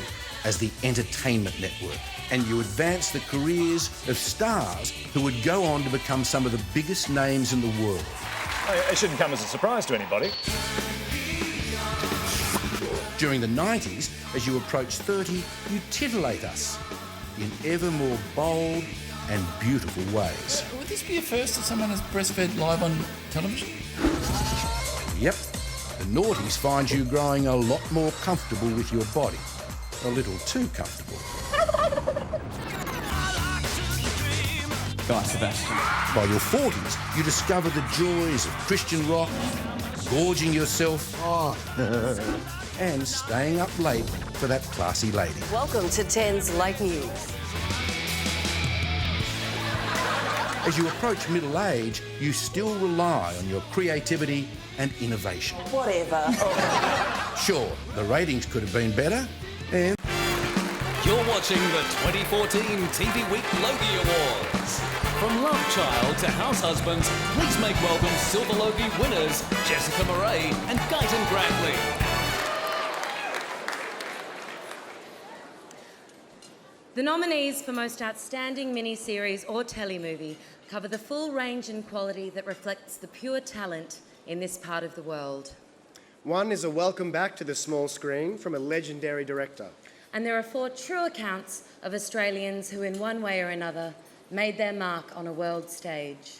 as the entertainment network, and you advance the careers of stars who would go on to become some of the biggest names in the world. It shouldn't come as a surprise to anybody. During the 90s, as you approach 30, you titillate us in ever more bold and beautiful ways. Would this be a first that someone has breastfed live on television? Yep. The noughties find you growing a lot more comfortable with your body. A little too comfortable. Guy Sebastian. By your 40s, you discover the joys of Christian rock, gorging yourself, and staying up late for that classy lady. Welcome to 10's Late News. As you approach middle age, you still rely on your creativity and innovation. Whatever. Sure, the ratings could have been better, and... You're watching the 2014 TV Week Logie Awards. From Love Child to House Husbands, please make welcome Silver Logie winners Jessica Murray and Guyton Bradley. The nominees for Most Outstanding Miniseries or Telemovie cover the full range and quality that reflects the pure talent in this part of the world. One is a welcome back to the small screen from a legendary director. And there are 4 true accounts of Australians who, in one way or another, made their mark on a world stage.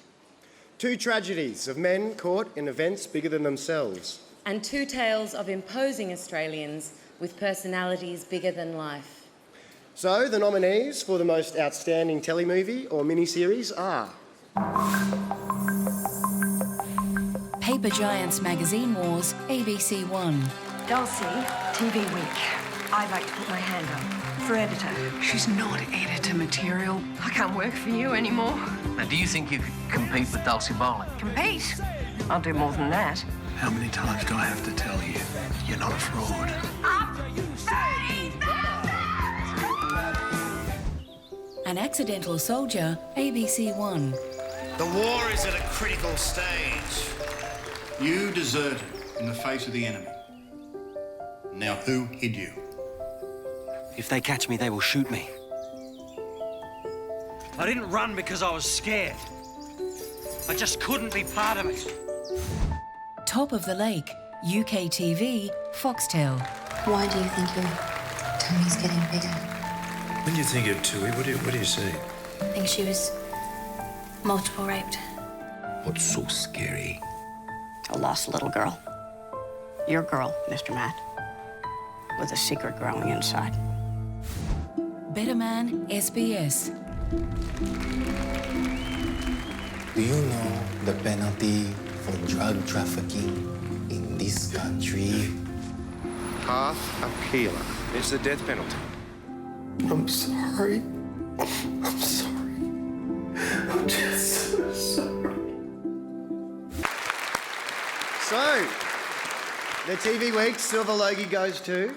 2 tragedies of men caught in events bigger than themselves. And 2 tales of imposing Australians with personalities bigger than life. So, the nominees for the Most Outstanding Telemovie or Miniseries are... Paper Giants Magazine Wars, ABC One. Dulcie, TV Week. I'd like to put my hand up. For editor. She's not editor material. I can't work for you anymore. Now, do you think you could compete with Dulcie Bowling? Compete? I'll do more than that. How many times do I have to tell you you're not a fraud? An Accidental Soldier, ABC One. The war is at a critical stage. You deserted in the face of the enemy. Now, who hid you? If they catch me, they will shoot me. I didn't run because I was scared. I just couldn't be part of it. Top of the Lake, UK TV, Foxtel. Why do you think your tummy's getting bigger? When you think of Tui, what do you see? I think she was multiple raped. What's so scary? A lost little girl. Your girl, Mr. Matt. With a secret growing inside. Better Man, SBS. Do you know the penalty for drug trafficking in this country? Half a kilo. It's the death penalty. I'm sorry. I'm sorry. I'm just so sorry. So, the TV Week Silver Logie goes to...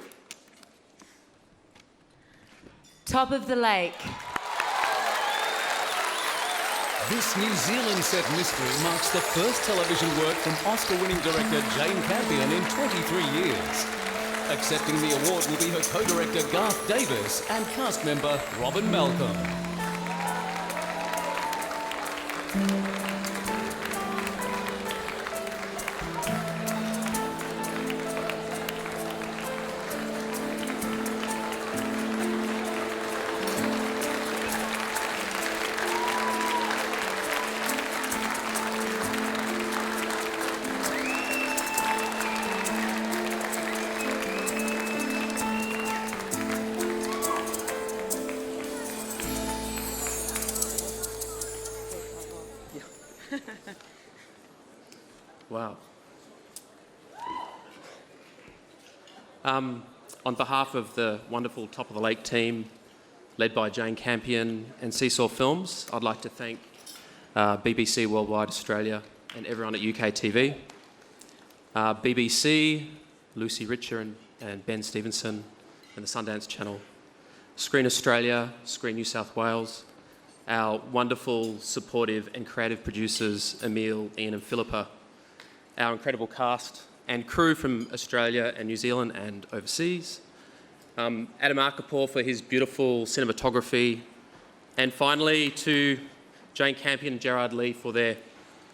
Top of the Lake. This New Zealand set mystery marks the first television work from Oscar-winning director Jane Campion in 23 years. Accepting the award will be her co-director Garth Davis and cast member Robin Malcolm. On behalf of the wonderful Top of the Lake team, led by Jane Campion and Seesaw Films, I'd like to thank BBC Worldwide Australia and everyone at UK TV, BBC, Lucy Richer and Ben Stevenson and the Sundance Channel, Screen Australia, Screen New South Wales, our wonderful, supportive and creative producers, Emile, Ian and Philippa, our incredible cast and crew from Australia and New Zealand and overseas, Adam Arkapour for his beautiful cinematography, and finally to Jane Campion and Gerard Lee for their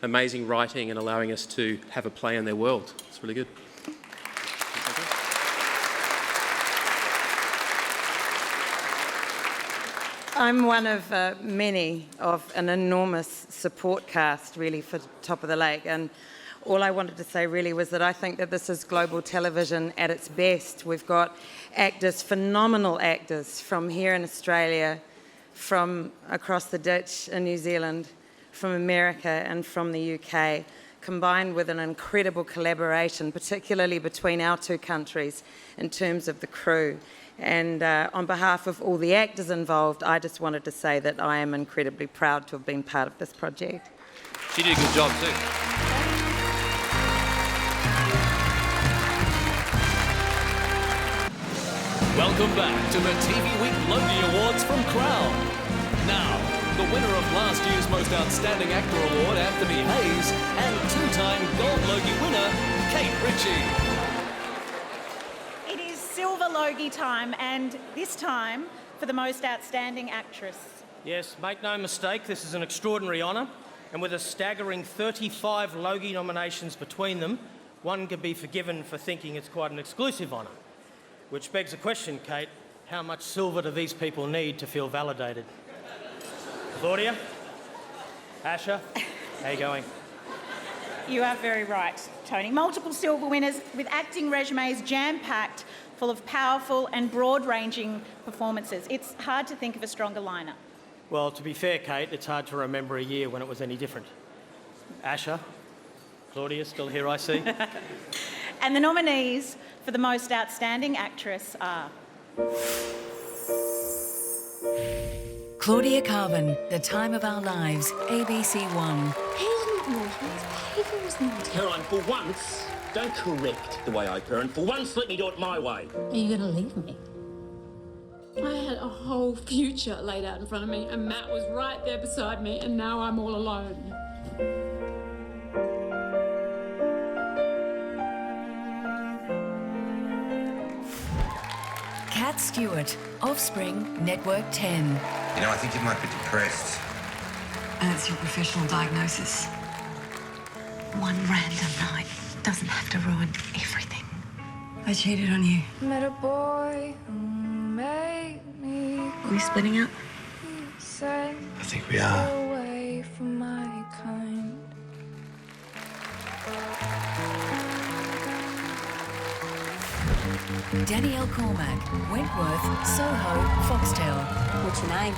amazing writing and allowing us to have a play in their world. It's really good. I'm one of many of an enormous support cast, really, for Top of the Lake. And all I wanted to say really was that I think that this is global television at its best. We've got actors, phenomenal actors from here in Australia, from across the ditch in New Zealand, from America and from the UK, combined with an incredible collaboration, particularly between our two countries in terms of the crew. And on behalf of all the actors involved, I just wanted to say that I am incredibly proud to have been part of this project. She did a good job too. Welcome back to the TV Week Logie Awards from Crown. Now, the winner of last year's Most Outstanding Actor Award, Anthony Hayes, and two-time Gold Logie winner, Kate Ritchie. It is Silver Logie time, and this time for the Most Outstanding Actress. Yes, make no mistake, this is an extraordinary honour, and with a staggering 35 Logie nominations between them, one can be forgiven for thinking it's quite an exclusive honour. Which begs the question, Kate, how much silver do these people need to feel validated? Claudia? Asher? How you going? You are very right, Tony. Multiple silver winners with acting resumes jam-packed, full of powerful and broad-ranging performances. It's hard to think of a stronger lineup. Well, to be fair, Kate, it's hard to remember a year when it was any different. Asher? Claudia, still here, I see. And the nominees for the Most Outstanding Actress are... Claudia Carvin, The Time of Our Lives, ABC One. Caroline, for once, don't correct the way I parent. For once, let me do it my way. Are you going to leave me? I had a whole future laid out in front of me, and Matt was right there beside me, and now I'm all alone. Cat Stewart, Offspring, Network 10. You know, I think you might be depressed. And it's your professional diagnosis. One random night doesn't have to ruin everything. I cheated on you. Met a boy who made me. Are we splitting up? I think we are. Away from my kind. Danielle Cormack, Wentworth, Soho, Foxtel. What's your name?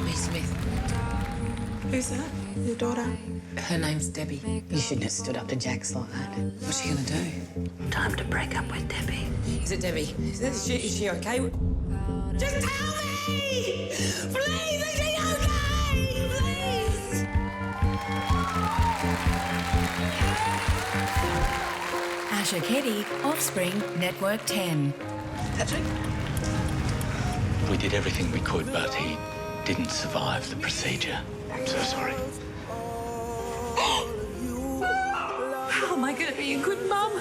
Lee Smith. Who's that? Your daughter? Her name's Debbie. You shouldn't have stood up to Jax like that. What's she gonna do? Time to break up with Debbie. Is it Debbie? Is she okay? Just tell me! Please, is she okay? Please! Asher Keddy, Offspring, Network 10. Patrick? We did everything we could, but he didn't survive the procedure. I'm so sorry. How am I going to be a good mum?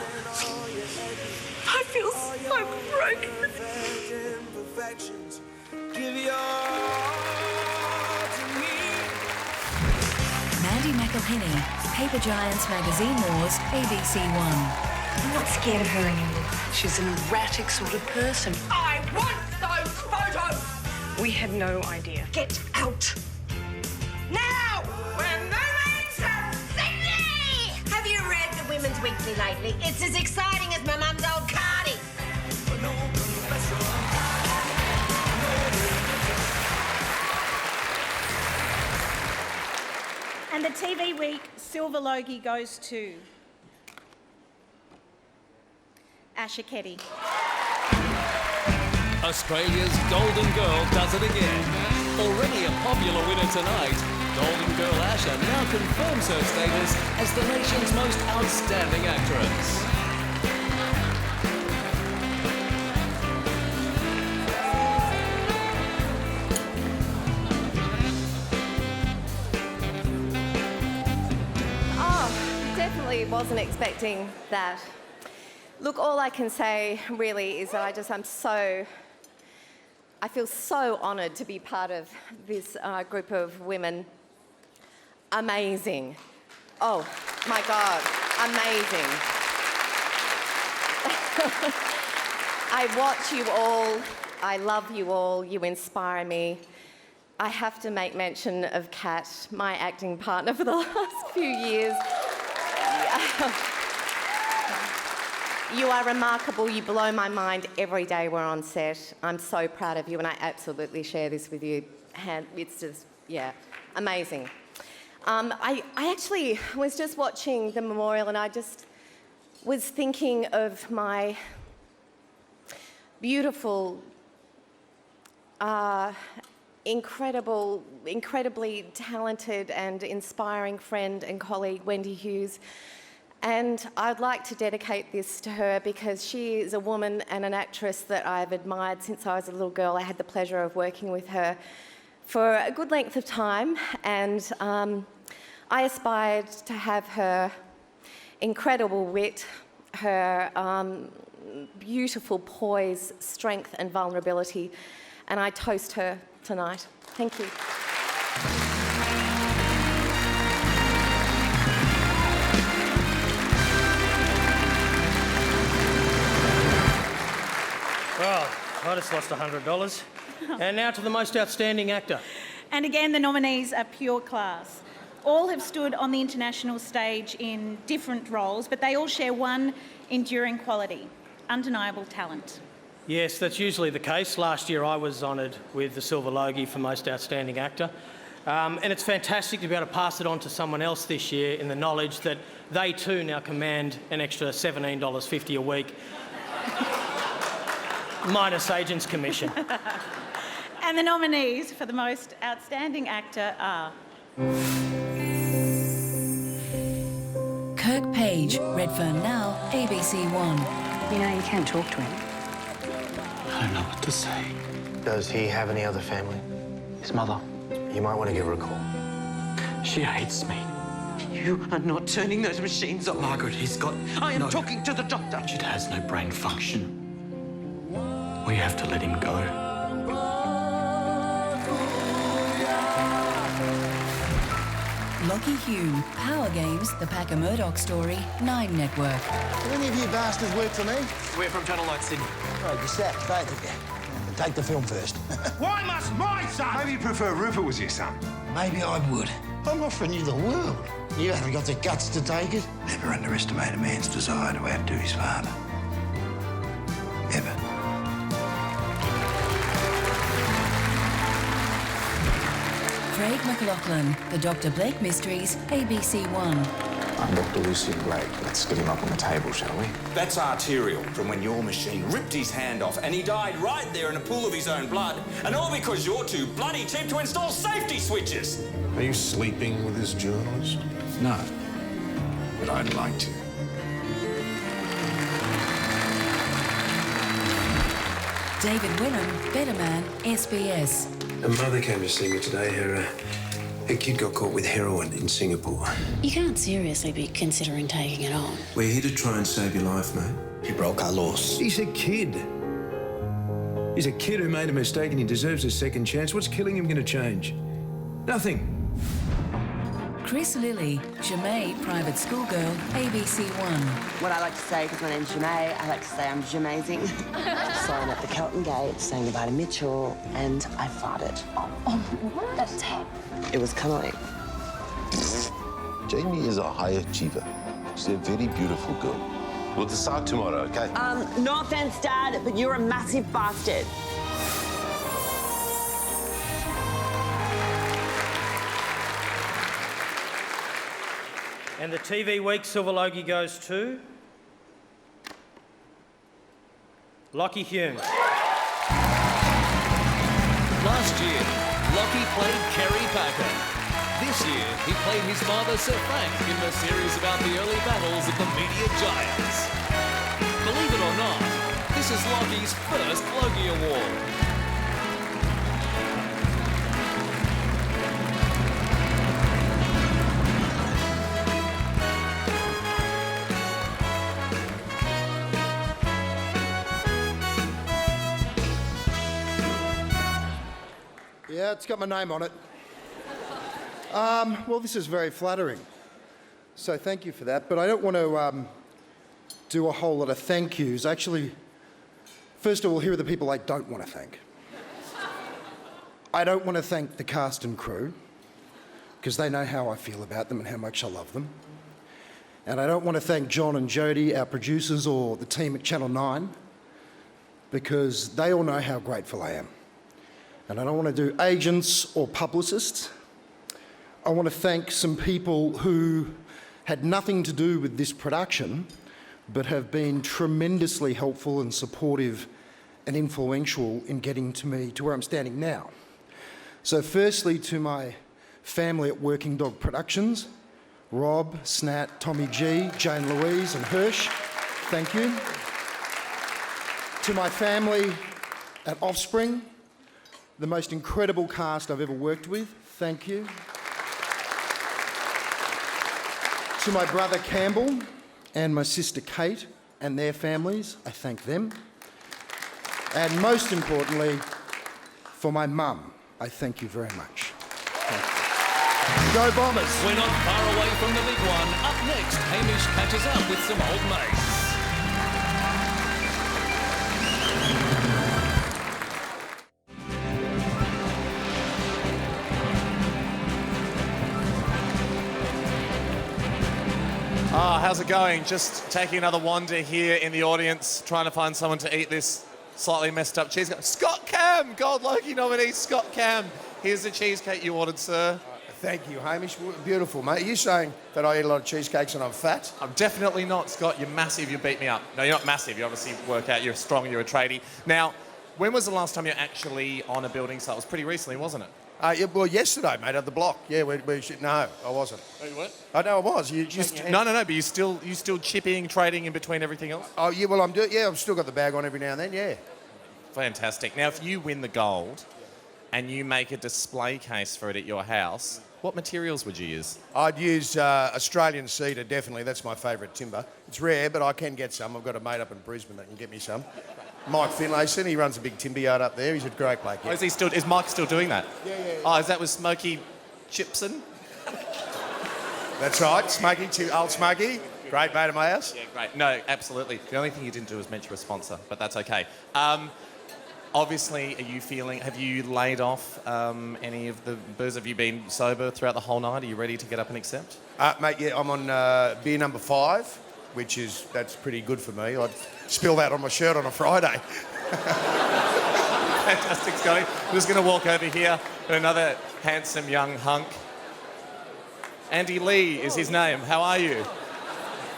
I feel so broken. Mandy McElhinney, Paper Giants Magazine Wars, ABC One. I'm not scared of her anymore. She's an erratic sort of person. I want those photos! We had no idea. Get out! Now! We're moving to Sydney! Have you read the Women's Weekly lately? It's as exciting as my mum's old cardi. And the TV Week Silver Logie goes to Asha Keddy. Australia's Golden Girl does it again. Already a popular winner tonight, Golden Girl Asha now confirms her status as the nation's most outstanding actress. Definitely wasn't expecting that. Look, all I can say really is that I feel so honoured to be part of this group of women. Amazing. Oh my God, amazing. I watch you all, I love you all, you inspire me. I have to make mention of Kat, my acting partner for the last few years. You are remarkable. You blow my mind every day we're on set. I'm so proud of you, and I absolutely share this with you. And it's just, yeah, amazing. I actually was just watching the memorial, and I just was thinking of my beautiful, incredibly talented and inspiring friend and colleague, Wendy Hughes. And I'd like to dedicate this to her because she is a woman and an actress that I've admired since I was a little girl. I had the pleasure of working with her for a good length of time, and I aspired to have her incredible wit, her beautiful poise, strength and vulnerability, and I toast her tonight. Thank you. Well, I just lost $100. And now to the most outstanding actor. And again, the nominees are pure class. All have stood on the international stage in different roles, but they all share one enduring quality: undeniable talent. Yes, that's usually the case. Last year I was honoured with the Silver Logie for Most Outstanding Actor. And it's fantastic to be able to pass it on to someone else this year in the knowledge that they too now command an extra $17.50 a week. Minus agent's commission. And the nominees for the Most Outstanding Actor are... Kirk Page, Redfern Now, ABC One. You know, you can't talk to him. I don't know what to say. Does he have any other family? His mother. You might want to give her a call. She hates me. You are not turning those machines on. Margaret, he's got... I am talking to the doctor. It has no brain function. We have to let him go. Lockie Hume, Power Games, The Packer Murdoch Story, 9 Network. Do any of you bastards work for me? We're from Channel 9 Sydney. Right, you're sacked, both of you. Take the film first. Why must my son? Maybe you prefer Rupert was your son. Maybe I would. I'm offering you the world. You haven't got the guts to take it. Never underestimate a man's desire to outdo his father. Ever. Craig McLaughlin, The Dr. Blake Mysteries, ABC One. I'm Dr. Lucian Blake. Let's get him up on the table, shall we? That's arterial from when your machine ripped his hand off and he died right there in a pool of his own blood. And all because you're too bloody cheap to install safety switches. Are you sleeping with this journalist? No. But I'd like to. David Wenham, Better Man, SBS. A mother came to see me today. Her kid got caught with heroin in Singapore. You can't seriously be considering taking it on. We're here to try and save your life, mate. He broke our laws. He's a kid. He's a kid who made a mistake and he deserves a second chance. What's killing him going to change? Nothing. Chris Lilly, Jemay, Private Schoolgirl, ABC One. What I like to say, because my name's Jemay, I like to say I'm Jamazing. So I'm at the Kelton Gate saying goodbye to Mitchell, and I farted. That's it. It was kind of like... Jamie is a high achiever. She's a very beautiful girl. We'll decide tomorrow, okay? No offense, Dad, but you're a massive bastard. And the TV Week Silver Logie goes to... Logie Hume. Last year, Logie played Kerry Packer. This year, he played his father Sir Frank in the series about the early battles of the media giants. Believe it or not, this is Logie's first Logie Award. Yeah, it's got my name on it. Well, this is very flattering. So thank you for that. But I don't want to do a whole lot of thank yous. Actually, first of all, here are the people I don't want to thank. I don't want to thank the cast and crew, because they know how I feel about them and how much I love them. And I don't want to thank John and Jodie, our producers, or the team at Channel 9, because they all know how grateful I am. And I don't want to do agents or publicists. I want to thank some people who had nothing to do with this production, but have been tremendously helpful and supportive and influential in getting to me to where I'm standing now. So firstly, to my family at Working Dog Productions, Rob, Snat, Tommy G, Jane Louise and Hirsch, thank you. To my family at Offspring, the most incredible cast I've ever worked with, thank you. To my brother Campbell and my sister Kate and their families, I thank them. And most importantly, for my mum, I thank you very much. Go Bombers! We're not far away from the big one. Up next, Hamish catches up with some old mates. How's it going? Just taking another wander here in the audience, trying to find someone to eat this slightly messed up cheesecake. Scott Cam, Gold Logie nominee Scott Cam. Here's the cheesecake you ordered, sir. Thank you, Hamish. Beautiful, mate. Are you saying that I eat a lot of cheesecakes and I'm fat? I'm definitely not, Scott. You're massive. You beat me up. No, you're not massive. You obviously work out. You're strong. You're a tradie. Now, when was the last time you were actually on a building site? It was pretty recently, wasn't it? Yeah, well, yesterday, mate, at the block. Yeah, no, I wasn't. Oh, you weren't? I know I was. No, but you still chipping, trading in between everything else? Oh, yeah, well, I've still got the bag on every now and then, yeah. Fantastic. Now, if you win the gold and you make a display case for it at your house, what materials would you use? I'd use Australian cedar, definitely. That's my favourite timber. It's rare, but I can get some. I've got a mate up in Brisbane that can get me some. Mike Finlayson, he runs a big timber yard up there. He's a great bloke. Yeah. Oh, is Mike still doing that? Yeah. Oh, is that with Smokey Chipson? That's right, old Smokey. Great mate of my house. Yeah, great. No, absolutely. The only thing you didn't do was mention a sponsor, but that's okay. Obviously, have you laid off any of the booze? Have you been sober throughout the whole night? Are you ready to get up and accept? Mate, yeah, I'm on beer number 5, that's pretty good for me. I'd spill that on my shirt on a Friday. Fantastic, Scotty. I'm just going to walk over here to another handsome young hunk. Andy Lee is his name. How are you?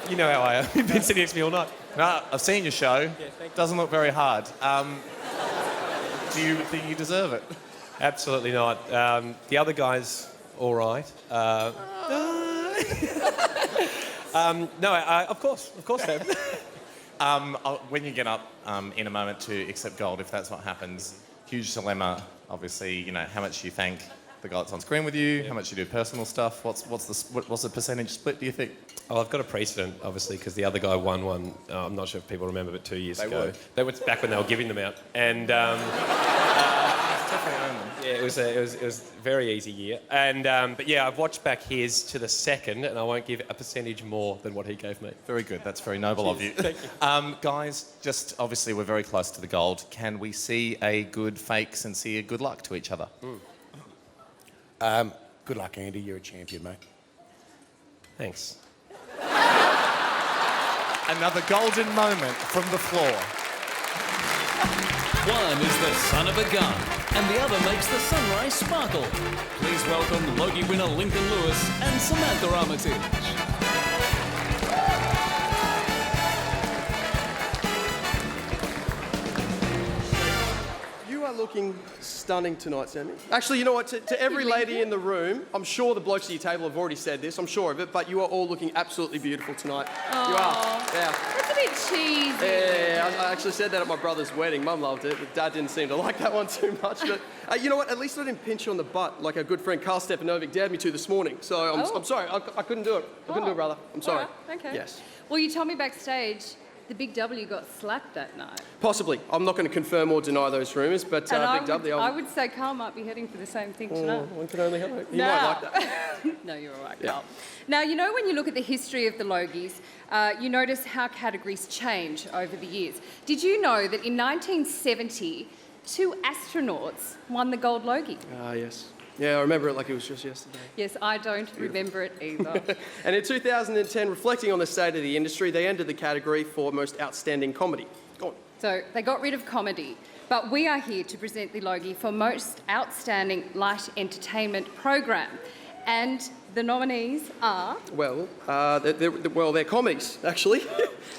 You know how I am. You've been sitting next to me all night. No, I've seen your show. Yeah, thank you. Doesn't look very hard. Do you think you deserve it? Absolutely not. The other guy's all right. No, of course I am. When you get up in a moment to accept gold, if that's what happens, huge dilemma. Obviously, you know how much you thank the guy that's on screen with you, how much you do personal stuff. What's the percentage split? Do you think? Oh, I've got a precedent, obviously, because the other guy won one. I'm not sure if people remember, but 2 years ago. They were back when they were giving them out, and yeah, it was a very easy year. And but yeah, I've watched back his to the second, and I won't give a percentage more than what he gave me. Very good. That's very noble of you. Thank you. Guys, just obviously we're very close to the gold. Can we see a good, fake, sincere good luck to each other? Good luck, Andy. You're a champion, mate. Thanks. Another golden moment from the floor. One is the son of a gun, and the other makes the sunrise sparkle. Please welcome Logie winner Lincoln Lewis and Samantha Armitage. looking stunning tonight, Sammy. Actually, you know what? To every lady in the room, I'm sure the blokes at your table have already said this, I'm sure of it, but you are all looking absolutely beautiful tonight. You are. Yeah. That's a bit cheesy. Yeah, I actually said that at my brother's wedding. Mum loved it, but Dad didn't seem to like that one too much. But you know what? At least I didn't pinch you on the butt like our good friend Carl Stefanovic dared me to this morning. So I'm sorry. I couldn't do it. I couldn't do it, brother. I'm sorry. Right, okay. Yes. Well, you told me backstage the Big W got slapped that night. Possibly. I'm not going to confirm or deny those rumours, but And Big W... I would say Carl might be heading for the same thing tonight. One can only hope. He might like that. No, you're all right, Yeah. Carl. Now, you know when you look at the history of the Logies, you notice how categories change over the years. Did you know that in 1970, 2 astronauts won the gold Logie? Ah, yes. Yeah, I remember it like it was just yesterday. Yes, I don't remember it either. And in 2010, reflecting on the state of the industry, they entered the category for most outstanding comedy. Go on. So they got rid of comedy, but we are here to present the Logie for most outstanding light entertainment program. And the nominees are... Well, they're comedies, actually.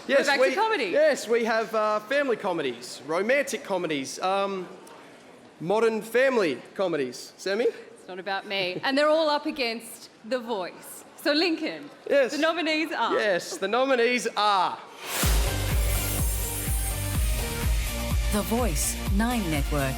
Yes, we're back to comedy. Yes, we have family comedies, romantic comedies, modern family comedies. Sammy? It's not about me. And they're all up against The Voice. So, Lincoln, yes. The nominees are... Yes, the nominees are... The Voice 9 Network.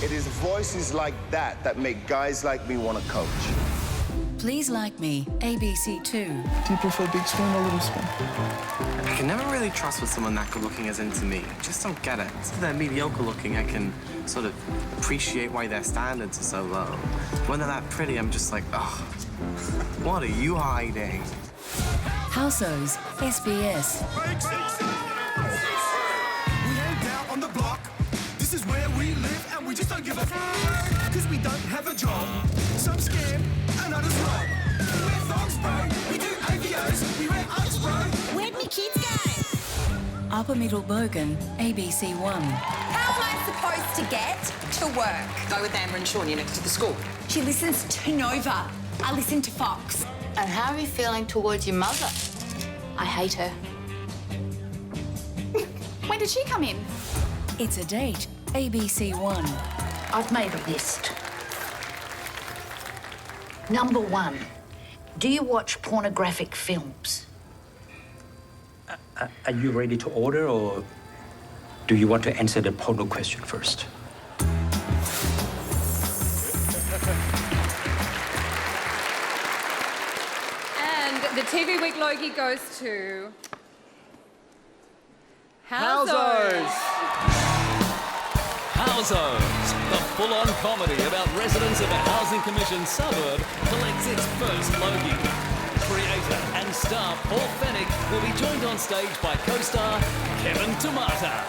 It is voices like that that make guys like me want to coach. Please Like Me, ABC 2. Do you prefer big spoon or little spoon? I can never really trust what someone that good looking is into me. I just don't get it. If they're mediocre looking, I can sort of appreciate why their standards are so low. When they're that pretty, I'm just like, oh, what are you hiding? Houseos, SBS. We ain't down on the block. This is where we live and we just don't give a f***. Cause we don't have a job. Some scam and others rob. We wear thong spray, we do AVOs, we wear Uggs bro. Where'd me kids go? Upper Middle Bogan, ABC 1. How am I supposed to get to work? Go with Amber and Sean, you're next to the school. She listens to Nova. I listen to Fox. And how are you feeling towards your mother? I hate her. When did she come in? It's a Date, ABC 1. I've made a list. Number 1, do you watch pornographic films? Are you ready to order, or do you want to answer the porno question first? And the TV Week Logie goes to... Houseos. Houseos, the full-on comedy about residents of a housing commission suburb, collects its first Logie. Creator and star Paul Fennick will be joined on stage by co-star Kevin Tomata.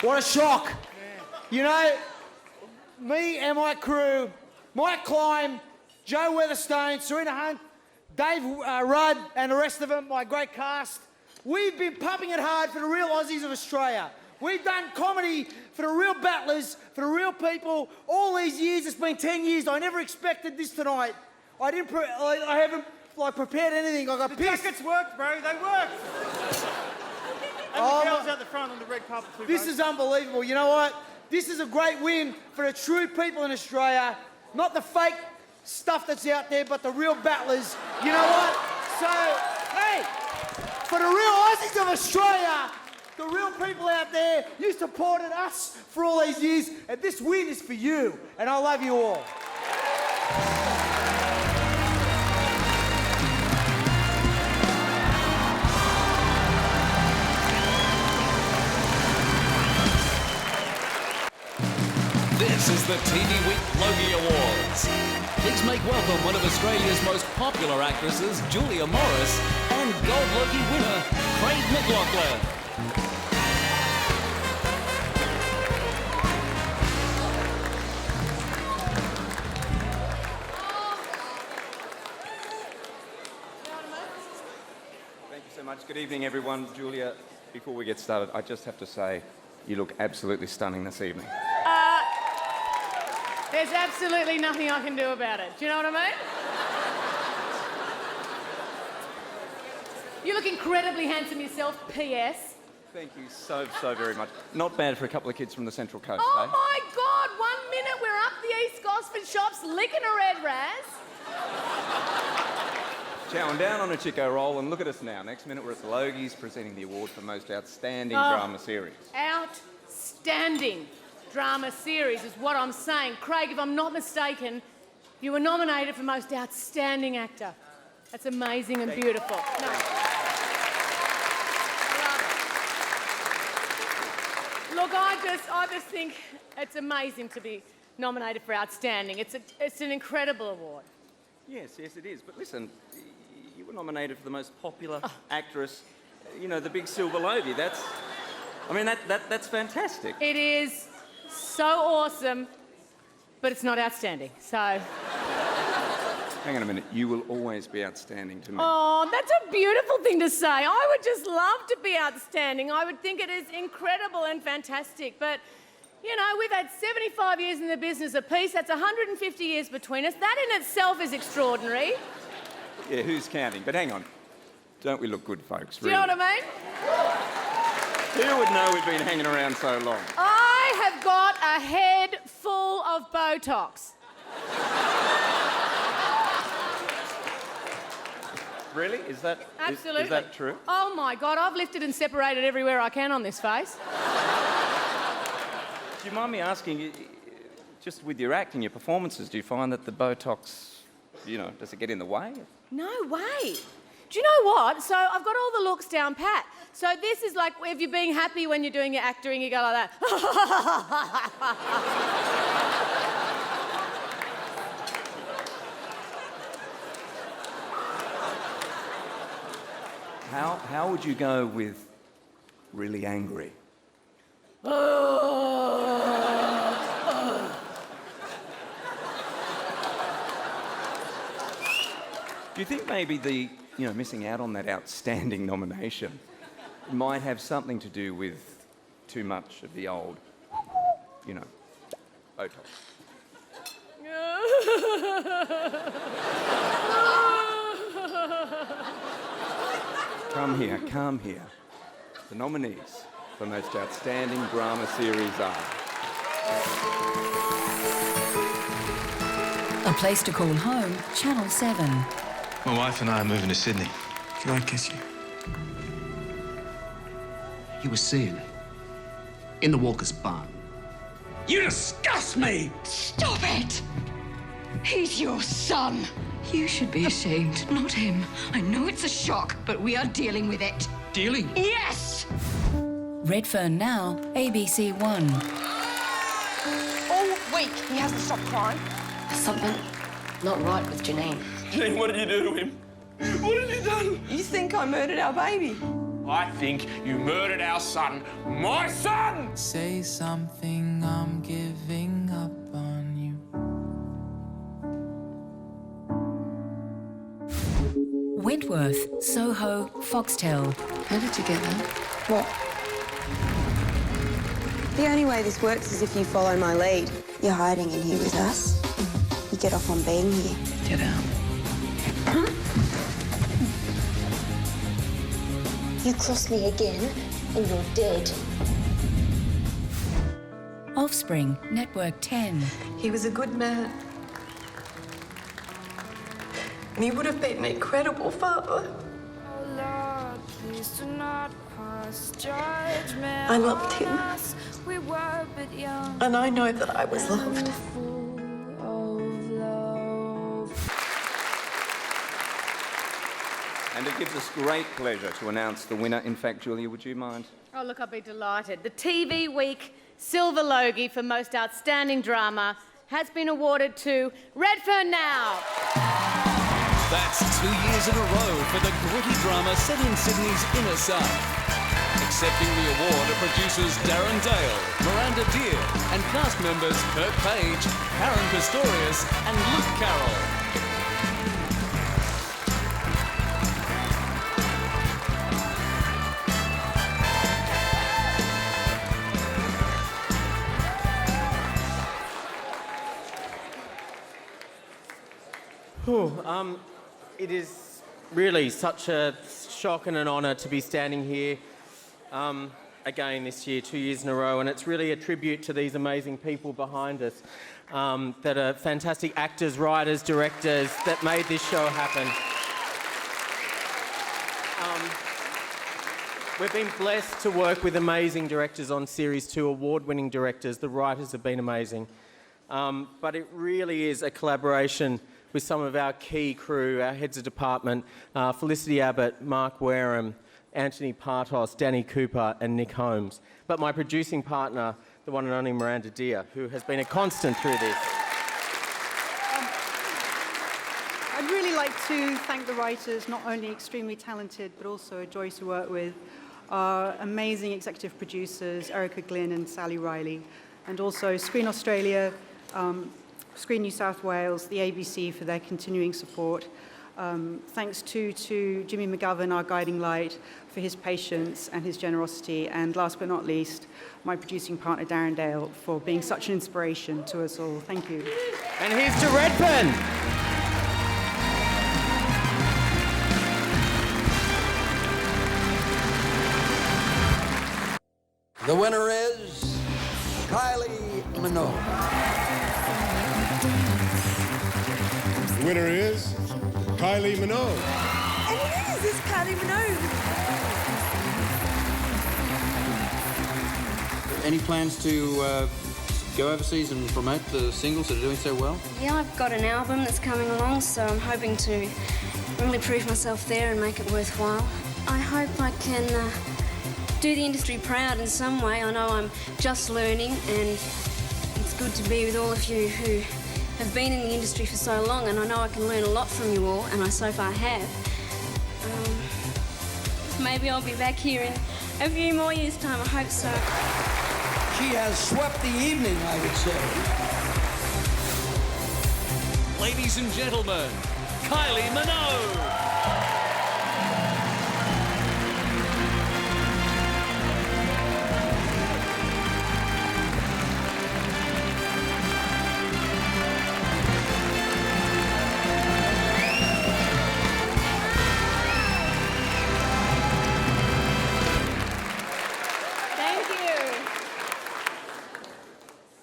What a shock. You know, me and my crew, Mike Klein, Joe Weatherstone, Serena Hunt, Dave Rudd, and the rest of them, my great cast, we've been pumping it hard for the real Aussies of Australia. We've done comedy for the real battlers, for the real people. All these years, it's been 10 years. I never expected this tonight. I haven't prepared anything. I got pissed. The jackets worked, bro. They worked. And the girls out the front on the red carpet too, This bro. is unbelievable. You know what? This is a great win for the true people in Australia. Not the fake stuff that's out there, but the real battlers. You know what? So, hey, for the real Aussies of Australia, the real people out there, you supported us for all these years, and this win is for you, and I love you all. This is the TV Week Logie Awards. Please make welcome one of Australia's most popular actresses, Julia Morris, and Gold Logie winner, Craig McLachlan. Thank you so much. Good evening, everyone. Julia, before we get started, I just have to say you look absolutely stunning this evening. There's absolutely nothing I can do about it. Do you know what I mean? You look incredibly handsome yourself, P.S. Thank you so very much. Not bad for a couple of kids from the Central Coast, Oh eh? my God, 1 minute we're up the East Gosford shops licking a red raz. Chowing down on a Chico roll, and look at us now. Next minute we're at the Logies presenting the award for Most Outstanding Oh. Drama Series. Outstanding drama series is what I'm saying. Craig, if I'm not mistaken, you were nominated for Most Outstanding Actor. That's amazing and beautiful. No. Look, I just think it's amazing to be nominated for Outstanding. It's an incredible award. Yes, it is. But listen, you were nominated for the most popular actress, you know, the big silver Logie. That's fantastic. It is so awesome, but it's not outstanding, so... Hang on a minute. You will always be outstanding to me. Oh, that's a beautiful thing to say. I would just love to be outstanding. I would think it is incredible and fantastic, but... You know, we've had 75 years in the business apiece. That's 150 years between us. That in itself is extraordinary. Yeah, who's counting? But hang on. Don't we look good, folks? Do you know what I mean? Who would know we've been hanging around so long? I have got a head full of Botox. Really? Is that Absolutely. Is that true? Oh my God, I've lifted and separated everywhere I can on this face. Do you mind me asking, just with your acting, your performances, do you find that the Botox, you know, does it get in the way? No way. Do you know what? So I've got all the looks down pat. So this is like if you're being happy when you're doing your acting, you go like that. How would you go with really angry? Do you think maybe missing out on that outstanding nomination might have something to do with too much of the old, Botox? Come here. The nominees for Most Outstanding Drama Series are... A Place to Call Home, Channel 7. My wife and I are moving to Sydney. Can I kiss you? He was seen in the Walker's barn. You disgust me! Stop it! He's your son. You should be ashamed, not him. I know it's a shock, but we are dealing with it. Dealing? Yes! Redfern Now, ABC 1. All week he hasn't stopped crying. There's something not right with Janine. Janine, what did you do to him? What have you done? You think I murdered our baby? I think you murdered our son. My son! Say something, I'm giving up on you. Wentworth, Soho, Foxtel. How did you get that? What? The only way this works is if you follow my lead. You're hiding in here with us. You get off on being here. Get out. You cross me again, and you're dead. Offspring, Network 10. He was a good man. And he would have been an incredible father. I loved him. And I know that I was loved. And it gives us great pleasure to announce the winner. In fact, Julia, would you mind? Oh, look, I'd be delighted. The TV Week Silver Logie for Most Outstanding Drama has been awarded to Redfern Now. That's 2 years in a row for the gritty drama set in Sydney's inner south. Accepting the award are producers Darren Dale, Miranda Deer, and cast members Kirk Page, Karen Pistorius, and Luke Carroll. It is really such a shock and an honour to be standing here again this year, 2 years in a row, and it's really a tribute to these amazing people behind us that are fantastic actors, writers, directors that made this show happen. We've been blessed to work with amazing directors on Series 2, award-winning directors. The writers have been amazing. But it really is a collaboration with some of our key crew, our heads of department, Felicity Abbott, Mark Wareham, Anthony Partos, Danny Cooper and Nick Holmes. But my producing partner, the one and only Miranda Deer, who has been a constant through this. I'd really like to thank the writers, not only extremely talented, but also a joy to work with, our amazing executive producers, Erica Glynn and Sally Riley, and also Screen Australia, Screen New South Wales, the ABC for their continuing support. Thanks to Jimmy McGovern, our guiding light, for his patience and his generosity. And last but not least, my producing partner, Darren Dale, for being such an inspiration to us all. Thank you. And here's to Redfern. The winner is Kylie Minogue. The winner is Kylie Minogue. And it is, it's Kylie Minogue. Any plans to go overseas and promote the singles that are doing so well? Yeah, I've got an album that's coming along, so I'm hoping to really prove myself there and make it worthwhile. I hope I can do the industry proud in some way. I know I'm just learning, and it's good to be with all of you who have been in the industry for so long, and I know I can learn a lot from you all, and I so far have. Maybe I'll be back here in a few more years' time, I hope so. She has swept the evening, I would say. Ladies and gentlemen, Kylie Minogue.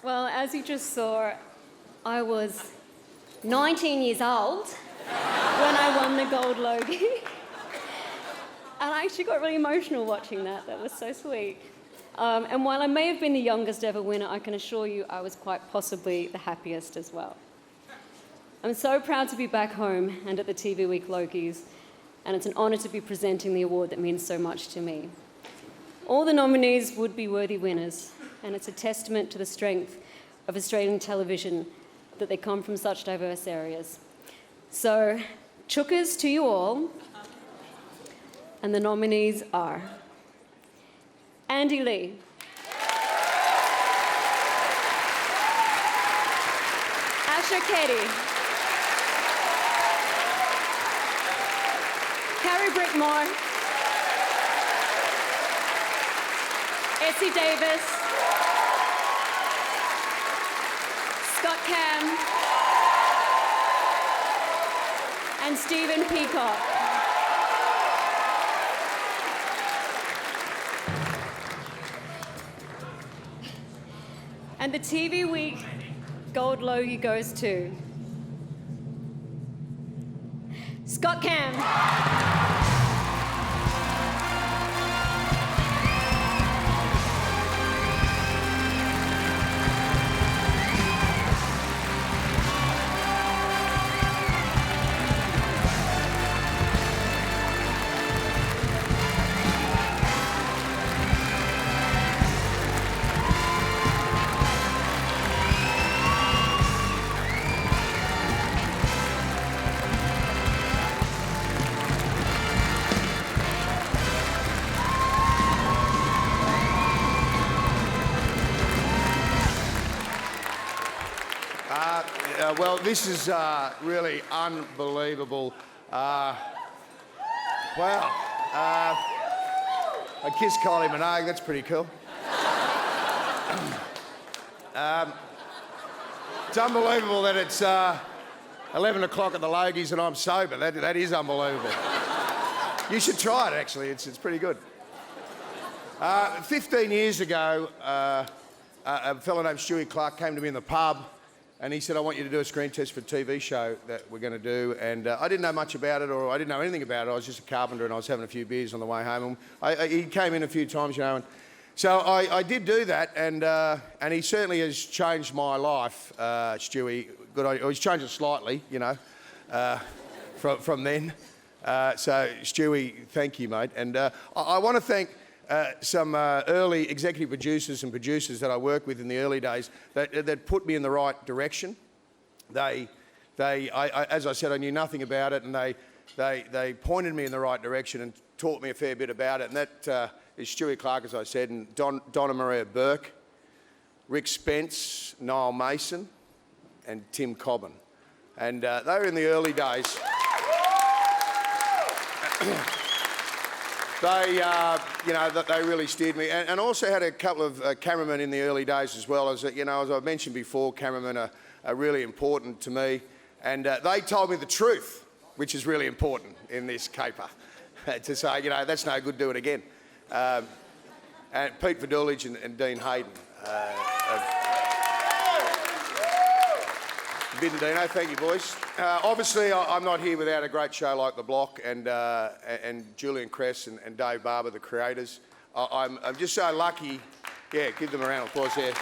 Well, as you just saw, I was 19 years old when I won the Gold Logie. And I actually got really emotional watching that. That was so sweet. And while I may have been the youngest ever winner, I can assure you I was quite possibly the happiest as well. I'm so proud to be back home and at the TV Week Logies, and it's an honour to be presenting the award that means so much to me. All the nominees would be worthy winners, and it's a testament to the strength of Australian television that they come from such diverse areas. So, chookers to you all, and the nominees are Andy Lee, Asher Keddy, Carrie Brickmore, Essie Davis, Scott Cam, and Stephen Peacock. And the TV Week Gold Logie goes to Scott Cam. Well, this is really unbelievable. Wow. I kissed Kylie Minogue, that's pretty cool. It's unbelievable that it's 11 o'clock at the Logies and I'm sober. That is unbelievable. You should try it, actually. It's pretty good. 15 years ago, a fellow named Stewie Clark came to me in the pub and he said, I want you to do a screen test for a TV show that we're going to do. And I didn't know much about it, or I didn't know anything about it. I was just a carpenter and I was having a few beers on the way home. And he came in a few times, you know. And so I did do that, and he certainly has changed my life, Stewie. He's changed it slightly, you know, from then. So, Stewie, thank you, mate. And I want to thank some early executive producers and producers that I worked with in the early days that put me in the right direction. As I said, I knew nothing about it, and they pointed me in the right direction and taught me a fair bit about it. And that is Stewie Clark, as I said, and Donna Maria Burke, Rick Spence, Niall Mason, and Tim Cobbin. And they were in the early days. They really steered me, and also had a couple of cameramen in the early days as well. As I've mentioned before, cameramen are really important to me, and they told me the truth, which is really important in this caper, to say, that's no good, do it again. And Pete Verdulich and Dean Hayden. Bindino, thank you, boys. Obviously, I'm not here without a great show like The Block and Julian Kress and Dave Barber, the creators. I'm just so lucky. Yeah, give them a round of applause here.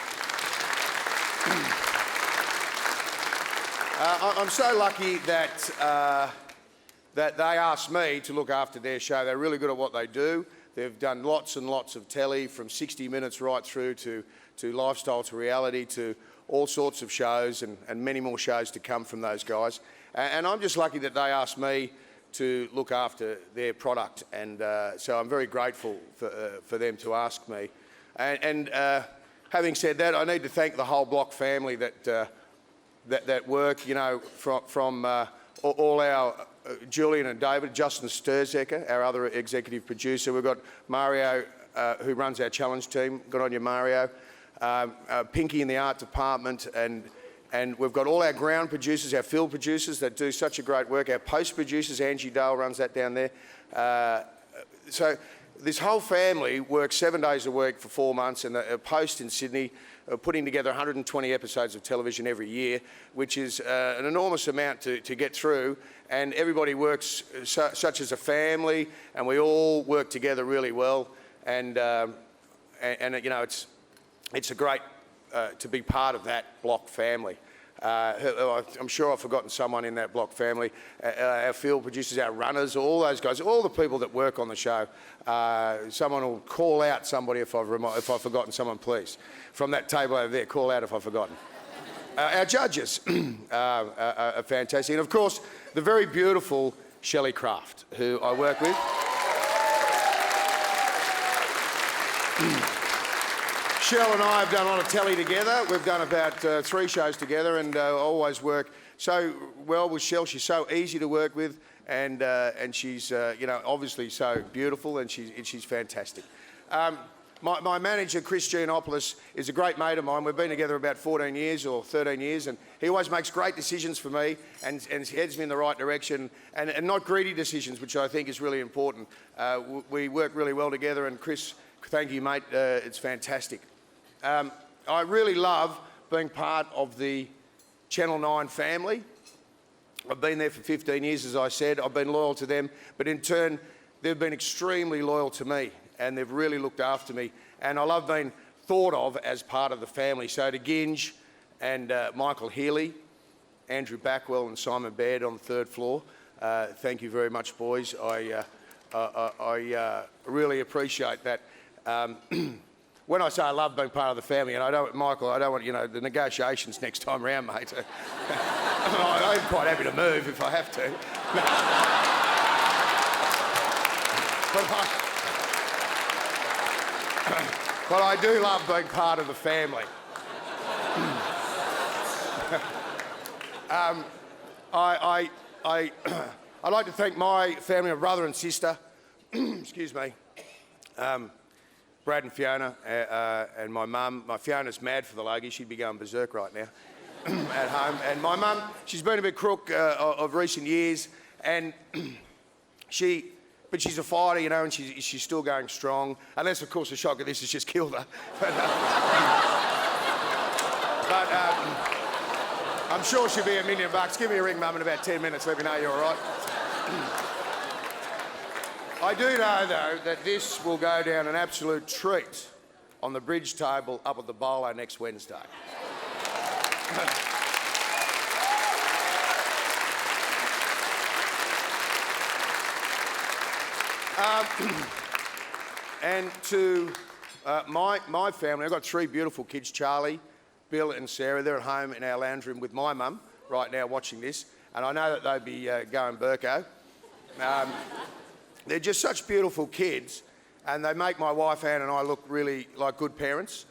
I'm so lucky that they asked me to look after their show. They're really good at what they do. They've done lots and lots of telly, from 60 Minutes right through to Lifestyle to Reality to all sorts of shows and many more shows to come from those guys. And I'm just lucky that they asked me to look after their product, and so I'm very grateful for them to ask me. And having said that, I need to thank the whole Block family that work, from all our Julian and David, Justin Sturzecker, our other executive producer. We've got Mario, who runs our challenge team. Good on you, Mario. Pinky in the art department, and we've got all our ground producers, our field producers that do such a great work. Our post producers, Angie Dale runs that down there. So this whole family works 7 days a week for 4 months, and a post in Sydney putting together 120 episodes of television every year, which is an enormous amount to get through. And everybody works such as a family, and we all work together really well. And it's a great to be part of that Block family. I'm sure I've forgotten someone in that Block family. Our field producers, our runners, all those guys, all the people that work on the show. Someone will call out somebody if I've forgotten someone, please. From that table over there, call out if I've forgotten. Our judges are fantastic. And of course, the very beautiful Shelley Craft, who I work with. Shell and I have done a lot of telly together. We've done about 3 shows together, and always work so well with Shell. She's so easy to work with, and she's obviously so beautiful, and she's fantastic. My manager, Chris Giannopoulos, is a great mate of mine. We've been together about 14 years or 13 years, and he always makes great decisions for me and heads me in the right direction, and not greedy decisions, which I think is really important. We work really well together, and Chris, thank you, mate. It's fantastic. I really love being part of the Channel 9 family. I've been there for 15 years, as I said. I've been loyal to them, but in turn, they've been extremely loyal to me, and they've really looked after me. And I love being thought of as part of the family. So to Ginge and Michael Healy, Andrew Backwell and Simon Baird on the 3rd floor, thank you very much, boys. I really appreciate that. When I say I love being part of the family, and Michael, I don't want, the negotiations next time round, mate. I'm quite happy to move if I have to. But I do love being part of the family. I'd like to thank my family, my brother and sister, excuse me, Brad and Fiona, and my mum. My Fiona's mad for the Logie. She'd be going berserk right now at home. And my mum, she's been a bit crook of recent years, and but she's a fighter, you know, and she's still going strong. Unless, of course, the shock of this has just killed her. But I'm sure she'll be $1 million. Give me a ring, Mum, in about 10 minutes. Let me know you're all right. I do know, though, that this will go down an absolute treat on the bridge table up at the bowler next Wednesday. And to my family, I've got 3 beautiful kids, Charlie, Bill and Sarah. They're at home in our lounge room with my mum right now watching this, and I know that they'd be going Burko. They're just such beautiful kids, and they make my wife Anne and I look really like good parents.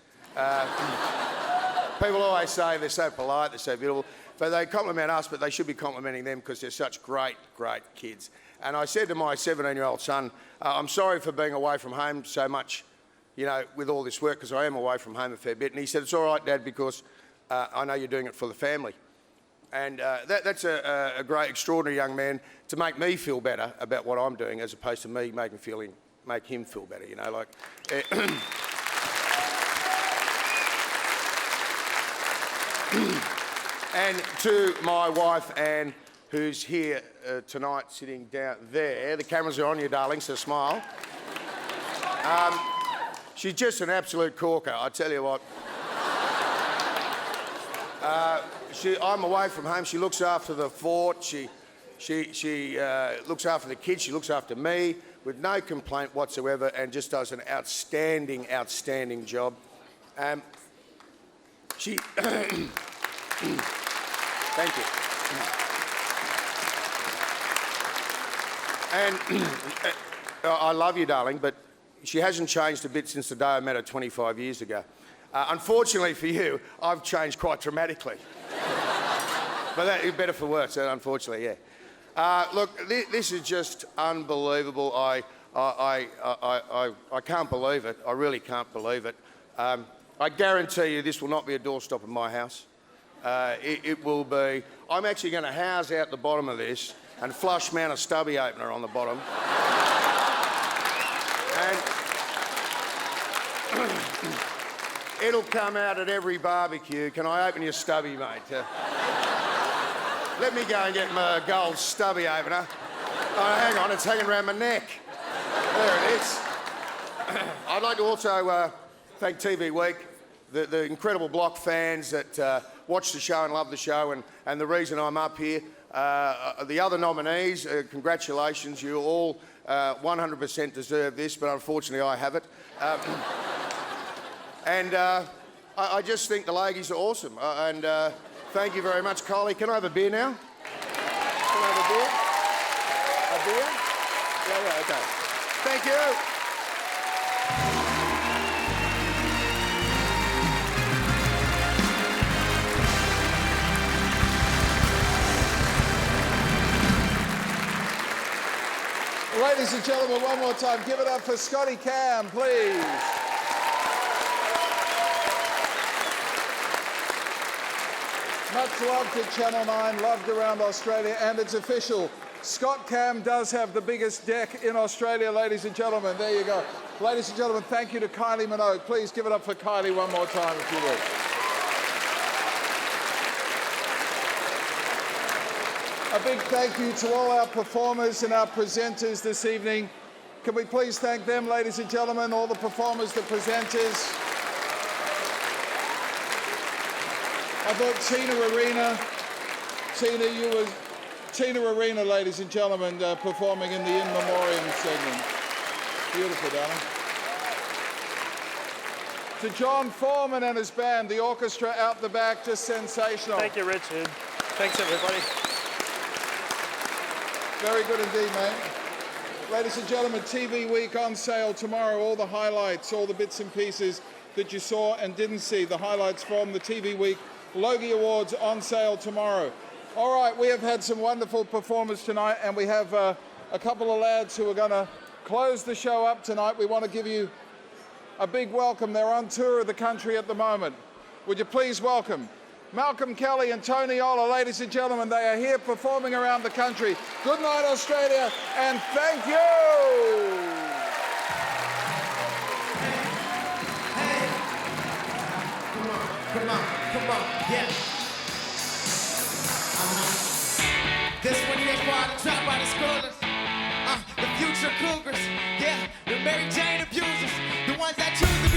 People always say they're so polite, they're so beautiful, but they compliment us, but they should be complimenting them because they're such great, great kids. And I said to my 17-year-old son, I'm sorry for being away from home so much, you know, with all this work, because I am away from home a fair bit. And he said, it's all right, Dad, because I know you're doing it for the family. And that's a great, extraordinary young man to make me feel better about what I'm doing, as opposed to me make him feel better, you know, like... And to my wife, Anne, who's here tonight, sitting down there. The cameras are on you, darling, so smile. She's just an absolute corker, I tell you what. I'm away from home. She looks after the fort. She looks after the kids. She looks after me with no complaint whatsoever, and just does an outstanding, outstanding job. Thank you. And I love you, darling, but she hasn't changed a bit since the day I met her 25 years ago. Unfortunately for you, I've changed quite dramatically. But that's better for worse, unfortunately, yeah. Look, this is just unbelievable. I can't believe it. I really can't believe it. I guarantee you this will not be a doorstop in my house. It will be... I'm actually going to house out the bottom of this and flush mount a stubby opener on the bottom. And it'll come out at every barbecue. Can I open your stubby, mate? Let me go and get my gold stubby opener. Oh, hang on, it's hanging around my neck. There it is. I'd like to also thank TV Week, the incredible Block fans that watch the show and love the show, and the reason I'm up here. The other nominees, congratulations, you all 100% deserve this, but unfortunately I have it. I just think the Logies are awesome, and thank you very much. Kylie, can I have a beer now? Can I have a beer? A beer? Yeah, okay. Thank you. Ladies and gentlemen, one more time, give it up for Scotty Cam, please. Much loved at Channel 9, loved around Australia, and it's official. Scott Cam does have the biggest deck in Australia, ladies and gentlemen. There you go. Ladies and gentlemen, thank you to Kylie Minogue. Please give it up for Kylie one more time, if you would. A big thank you to all our performers and our presenters this evening. Can we please thank them, ladies and gentlemen, all the performers, the presenters. I thought Tina Arena, ladies and gentlemen, performing in the In Memoriam segment. Beautiful, darling. To John Foreman and his band, the orchestra out the back, just sensational. Thank you, Richard. Thanks, everybody. Very good indeed, mate. Ladies and gentlemen, TV Week on sale tomorrow. All the highlights, all the bits and pieces that you saw and didn't see. The highlights from the TV Week Logie Awards on sale tomorrow. All right, we have had some wonderful performers tonight, and we have a couple of lads who are going to close the show up tonight. We want to give you a big welcome. They're on tour of the country at the moment. Would you please welcome Malcolm Kelly and Tony Ola, ladies and gentlemen. They are here performing around the country. Good night, Australia, and thank you! Come on, yeah. This one here's for all the dropout of schoolers. The future cougars, yeah. The Mary Jane abusers, the ones that choose to